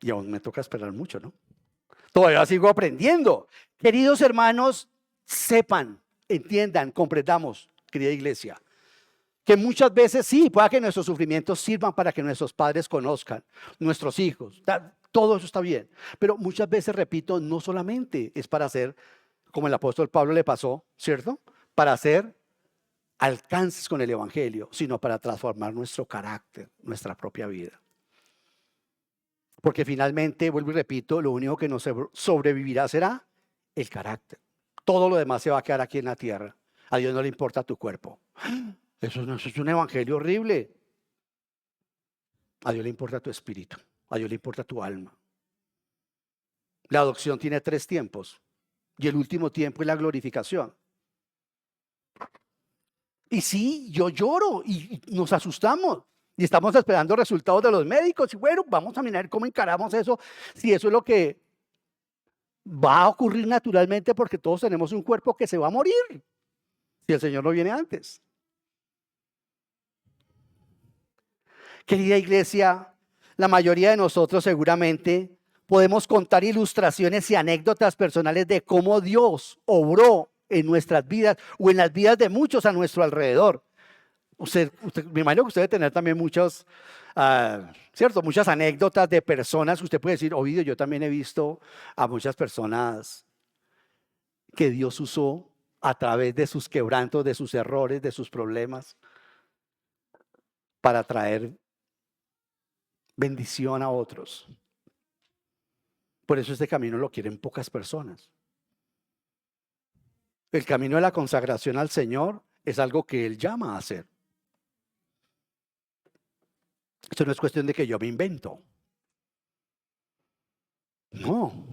Y aún me toca esperar mucho, ¿no? Todavía sigo aprendiendo. Queridos hermanos, sepan, entiendan, comprendamos, querida iglesia, que muchas veces sí, pueda que nuestros sufrimientos sirvan para que nuestros padres conozcan, nuestros hijos, todo eso está bien. Pero muchas veces, repito, no solamente es para hacer, como el apóstol Pablo le pasó, ¿cierto? Para hacer alcances con el evangelio, sino para transformar nuestro carácter, nuestra propia vida. Porque finalmente, vuelvo y repito, lo único que nos sobrevivirá será el carácter. Todo lo demás se va a quedar aquí en la tierra. A Dios no le importa tu cuerpo. Eso es un evangelio horrible. A Dios le importa tu espíritu. A Dios le importa tu alma. La adopción tiene 3 tiempos. Y el último tiempo es la glorificación. Y sí, yo lloro y nos asustamos. Y estamos esperando resultados de los médicos. Y bueno, vamos a mirar cómo encaramos eso. Si eso es lo que va a ocurrir naturalmente, porque todos tenemos un cuerpo que se va a morir. Si el Señor no viene antes. Querida iglesia, la mayoría de nosotros seguramente podemos contar ilustraciones y anécdotas personales de cómo Dios obró en nuestras vidas o en las vidas de muchos a nuestro alrededor. Me imagino que usted debe tener también muchas anécdotas de personas que usted puede decir, Ovidio, yo también he visto a muchas personas que Dios usó a través de sus quebrantos, de sus errores, de sus problemas, para traer bendición a otros. Por eso este camino lo quieren pocas personas. El camino de la consagración al Señor es algo que Él llama a hacer. Esto no es cuestión de que yo me invento. No,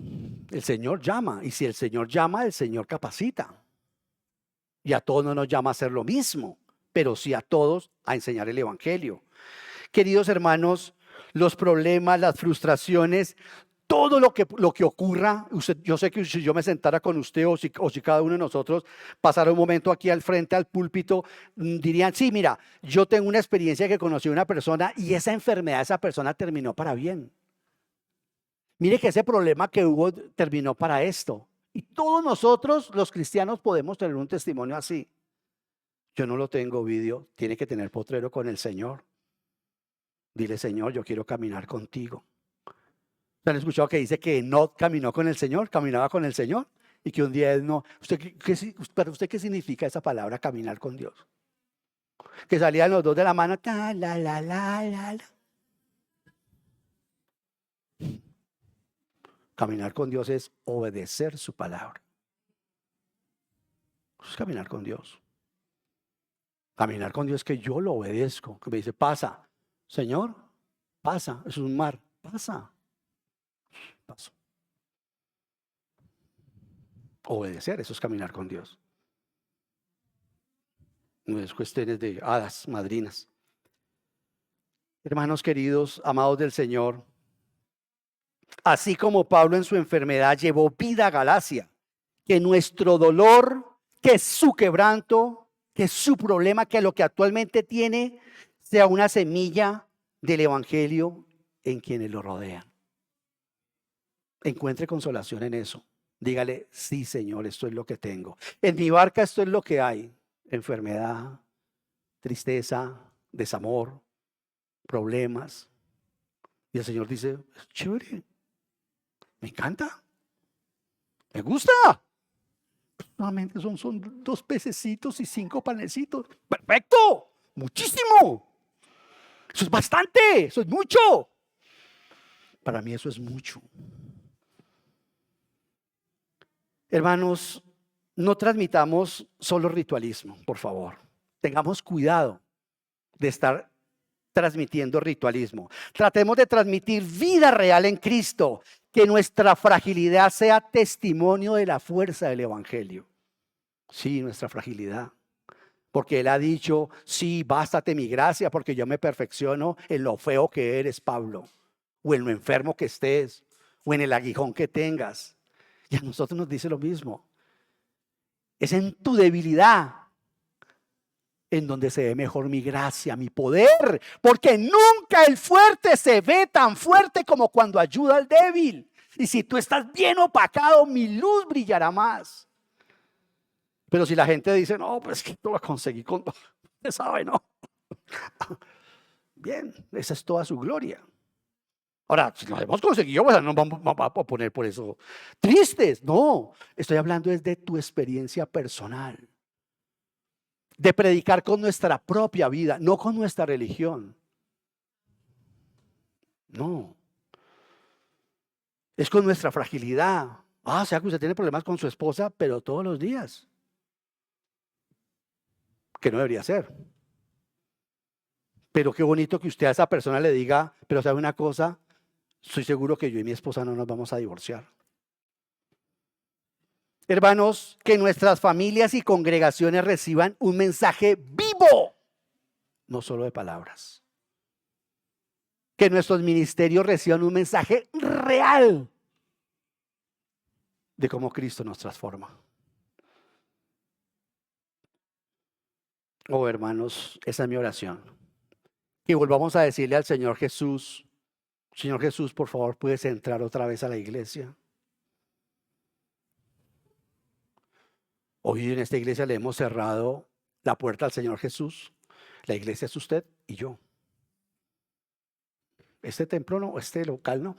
el Señor llama, y si el Señor llama, el Señor capacita. Y a todos no nos llama a hacer lo mismo, pero sí a todos a enseñar el Evangelio. Queridos hermanos, los problemas, las frustraciones, todo lo que ocurra, yo sé que si yo me sentara con usted o si cada uno de nosotros pasara un momento aquí al frente al púlpito, dirían, sí, mira, yo tengo una experiencia que conocí a una persona y esa enfermedad de esa persona terminó para bien. Mire que ese problema que hubo terminó para esto. Y todos nosotros, los cristianos, podemos tener un testimonio así. Yo no lo tengo, Ovidio, tiene que tener potrero con el Señor. Dile, Señor, yo quiero caminar contigo. ¿Han escuchado que dice que no caminó con el Señor, caminaba con el Señor? Y que un día él no. ¿Para usted qué significa esa palabra, caminar con Dios? Que salían los dos de la mano. Ta, la, la, la, la, la. Caminar con Dios es obedecer su palabra. Eso es caminar con Dios. Caminar con Dios es que yo lo obedezco. Que me dice, pasa. Señor, pasa. Es un mar. Pasa. Paso. Obedecer, eso es caminar con Dios. No es cuestiones de hadas, madrinas. Hermanos queridos, amados del Señor, así como Pablo en su enfermedad llevó vida a Galacia, que nuestro dolor, que su quebranto, que su problema, que lo que actualmente tiene, sea una semilla del Evangelio en quienes lo rodean. Encuentre consolación en eso. Dígale, sí, Señor, esto es lo que tengo. En mi barca esto es lo que hay. Enfermedad, tristeza, desamor, problemas. Y el Señor dice, es chévere, me encanta, me gusta. Solamente son 2 pececitos y 5 panecitos. Perfecto, muchísimo. Eso es bastante, eso es mucho. Para mí eso es mucho. Hermanos, no transmitamos solo ritualismo, por favor. Tengamos cuidado de estar transmitiendo ritualismo. Tratemos de transmitir vida real en Cristo, que nuestra fragilidad sea testimonio de la fuerza del Evangelio. Sí, nuestra fragilidad. Porque Él ha dicho, sí, bástate mi gracia, porque yo me perfecciono en lo feo que eres, Pablo, o en lo enfermo que estés, o en el aguijón que tengas. Y a nosotros nos dice lo mismo. Es en tu debilidad en donde se ve mejor mi gracia, mi poder, porque nunca el fuerte se ve tan fuerte como cuando ayuda al débil. Y si tú estás bien opacado, mi luz brillará más. Pero si la gente dice, no, pues que tú lo conseguí con, usted sabe, ¿no? Bien, esa es toda su gloria. Ahora, si lo hemos conseguido, pues no vamos a poner por eso tristes. No, estoy hablando es de tu experiencia personal. De predicar con nuestra propia vida, no con nuestra religión. No. Es con nuestra fragilidad. O sea que usted tiene problemas con su esposa, pero todos los días. Que no debería ser. Pero qué bonito que usted a esa persona le diga, pero sabe una cosa, estoy seguro que yo y mi esposa no nos vamos a divorciar. Hermanos, que nuestras familias y congregaciones reciban un mensaje vivo, no solo de palabras. Que nuestros ministerios reciban un mensaje real de cómo Cristo nos transforma. Oh, hermanos, esa es mi oración. Que volvamos a decirle al Señor Jesús, por favor, ¿puedes entrar otra vez a la iglesia? Hoy en esta iglesia le hemos cerrado la puerta al Señor Jesús. La iglesia es usted y yo. Este templo no, este local no.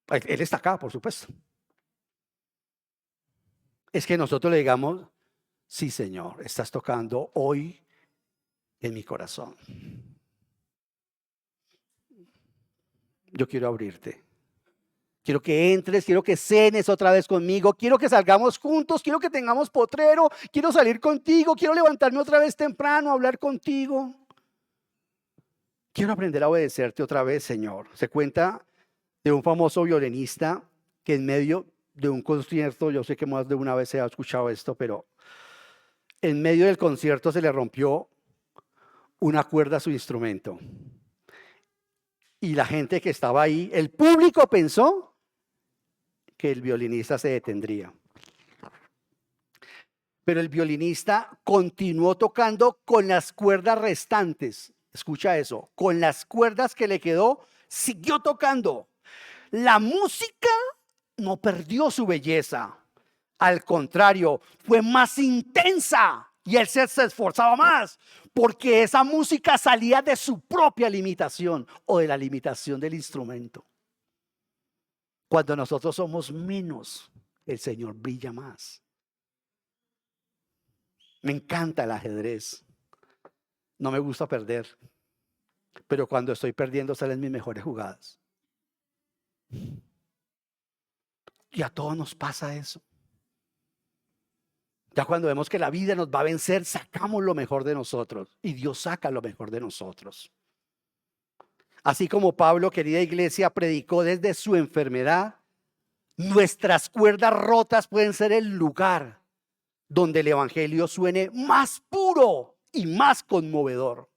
Él está acá, por supuesto. Es que nosotros le digamos, sí, Señor, estás tocando hoy en mi corazón. Yo quiero abrirte. Quiero que entres, quiero que cenes otra vez conmigo, quiero que salgamos juntos, quiero que tengamos potrero, quiero salir contigo, quiero levantarme otra vez temprano, hablar contigo. Quiero aprender a obedecerte otra vez, Señor. Se cuenta de un famoso violinista que en medio de un concierto, yo sé que más de una vez se ha escuchado esto, pero en medio del concierto se le rompió una cuerda a su instrumento. Y la gente que estaba ahí, el público pensó que el violinista se detendría. Pero el violinista continuó tocando con las cuerdas restantes. Escucha eso, con las cuerdas que le quedó, siguió tocando. La música no perdió su belleza. Al contrario, fue más intensa y él se esforzaba más porque esa música salía de su propia limitación o de la limitación del instrumento. Cuando nosotros somos menos, el Señor brilla más. Me encanta el ajedrez. No me gusta perder, pero cuando estoy perdiendo salen mis mejores jugadas. Y a todos nos pasa eso. Ya cuando vemos que la vida nos va a vencer, sacamos lo mejor de nosotros y Dios saca lo mejor de nosotros. Así como Pablo, querida iglesia, predicó desde su enfermedad, nuestras cuerdas rotas pueden ser el lugar donde el evangelio suene más puro y más conmovedor.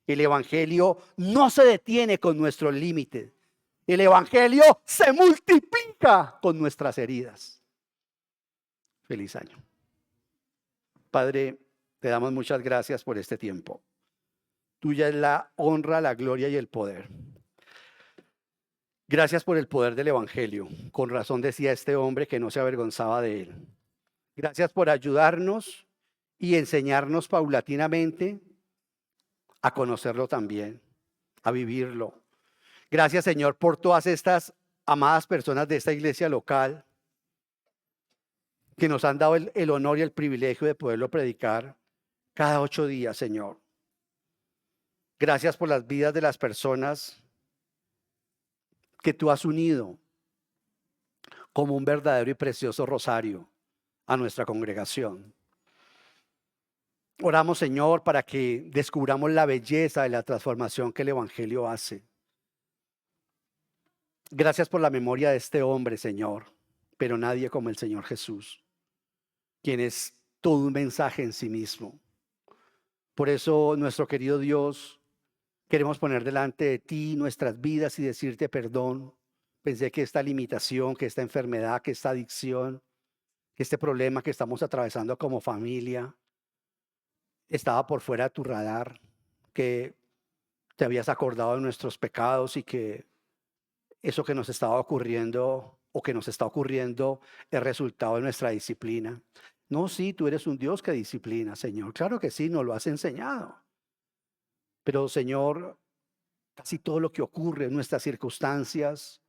El evangelio no se detiene con nuestros límites. El evangelio se multiplica con nuestras heridas. Feliz año. Padre, te damos muchas gracias por este tiempo. Tuya es la honra, la gloria y el poder. Gracias por el poder del evangelio. Con razón decía este hombre que no se avergonzaba de él. Gracias por ayudarnos y enseñarnos paulatinamente a conocerlo también, a vivirlo. Gracias, Señor, por todas estas amadas personas de esta iglesia local que nos han dado el honor y el privilegio de poderlo predicar cada 8 días, Señor. Gracias por las vidas de las personas que tú has unido como un verdadero y precioso rosario a nuestra congregación. Oramos, Señor, para que descubramos la belleza de la transformación que el evangelio hace. Gracias por la memoria de este hombre, Señor, pero nadie como el Señor Jesús, quien es todo un mensaje en sí mismo. Por eso, nuestro querido Dios, queremos poner delante de ti nuestras vidas y decirte perdón. Pensé que esta limitación, que esta enfermedad, que esta adicción, que este problema que estamos atravesando como familia estaba por fuera de tu radar, que te habías acordado de nuestros pecados y que eso que nos estaba ocurriendo o que nos está ocurriendo es resultado de nuestra disciplina. No, sí, tú eres un Dios que disciplina, Señor. Claro que sí, nos lo has enseñado. Pero, Señor, casi todo lo que ocurre en nuestras circunstancias,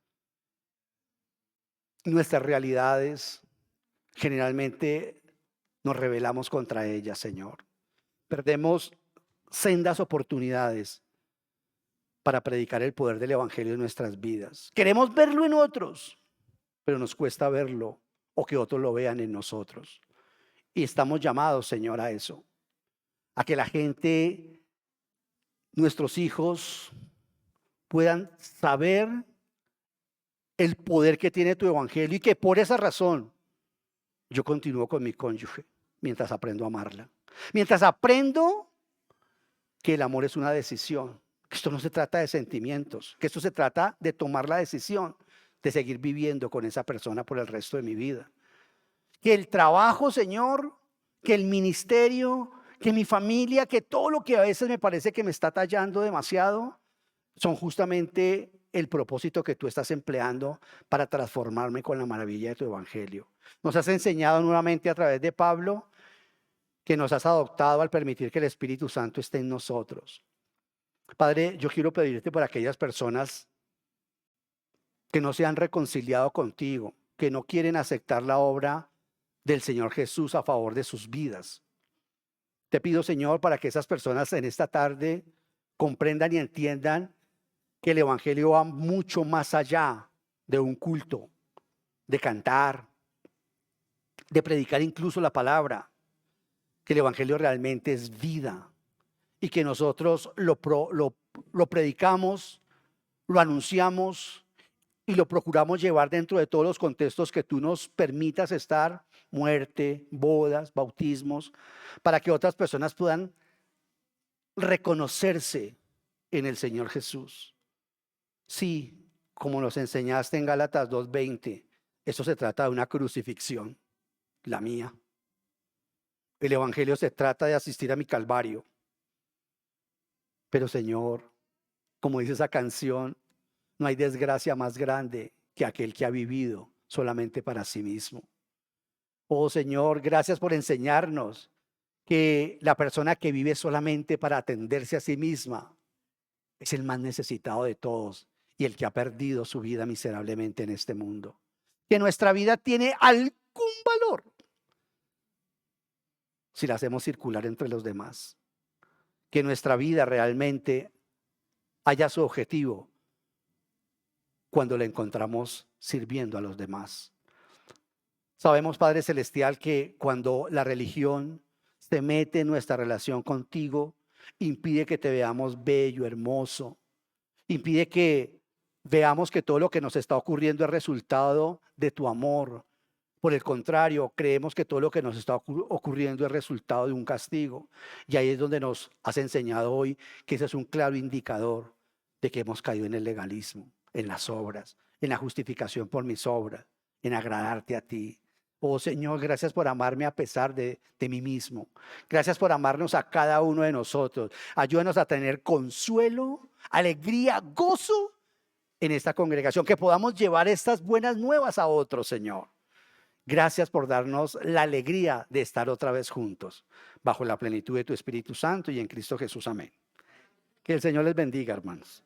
nuestras realidades, generalmente nos rebelamos contra ellas, Señor. Perdemos sendas oportunidades para predicar el poder del evangelio en nuestras vidas. Queremos verlo en otros, pero nos cuesta verlo o que otros lo vean en nosotros. Y estamos llamados, Señor, a eso, a que la gente, nuestros hijos, puedan saber el poder que tiene tu evangelio y que por esa razón yo continúo con mi cónyuge mientras aprendo a amarla. Mientras aprendo que el amor es una decisión, que esto no se trata de sentimientos, que esto se trata de tomar la decisión de seguir viviendo con esa persona por el resto de mi vida. Que el trabajo, Señor, que el ministerio, que mi familia, que todo lo que a veces me parece que me está tallando demasiado, son justamente el propósito que tú estás empleando para transformarme con la maravilla de tu evangelio. Nos has enseñado nuevamente a través de Pablo que nos has adoptado al permitir que el Espíritu Santo esté en nosotros. Padre, yo quiero pedirte por aquellas personas que no se han reconciliado contigo, que no quieren aceptar la obra del Señor Jesús a favor de sus vidas. Te pido, Señor, para que esas personas en esta tarde comprendan y entiendan que el evangelio va mucho más allá de un culto, de cantar, de predicar incluso la palabra, que el evangelio realmente es vida y que nosotros lo predicamos, lo anunciamos y lo procuramos llevar dentro de todos los contextos que tú nos permitas estar: muerte, bodas, bautismos, para que otras personas puedan reconocerse en el Señor Jesús. Sí, como nos enseñaste en Gálatas 2:20, eso se trata de una crucifixión, la mía. El evangelio se trata de asistir a mi calvario. Pero Señor, como dice esa canción, no hay desgracia más grande que aquel que ha vivido solamente para sí mismo. Oh Señor, gracias por enseñarnos que la persona que vive solamente para atenderse a sí misma es el más necesitado de todos y el que ha perdido su vida miserablemente en este mundo. Que nuestra vida tiene algún valor si la hacemos circular entre los demás. Que nuestra vida realmente haya su objetivo cuando la encontramos sirviendo a los demás. Sabemos, Padre Celestial, que cuando la religión se mete en nuestra relación contigo, impide que te veamos bello, hermoso, impide que veamos que todo lo que nos está ocurriendo es resultado de tu amor. Por el contrario, creemos que todo lo que nos está ocurriendo es resultado de un castigo. Y ahí es donde nos has enseñado hoy que ese es un claro indicador de que hemos caído en el legalismo, en las obras, en la justificación por mis obras, en agradarte a ti. Oh Señor, gracias por amarme a pesar de mí mismo. Gracias por amarnos a cada uno de nosotros. Ayúdanos a tener consuelo, alegría, gozo en esta congregación. Que podamos llevar estas buenas nuevas a otros, Señor. Gracias por darnos la alegría de estar otra vez juntos, bajo la plenitud de tu Espíritu Santo y en Cristo Jesús. Amén. Que el Señor les bendiga, hermanos.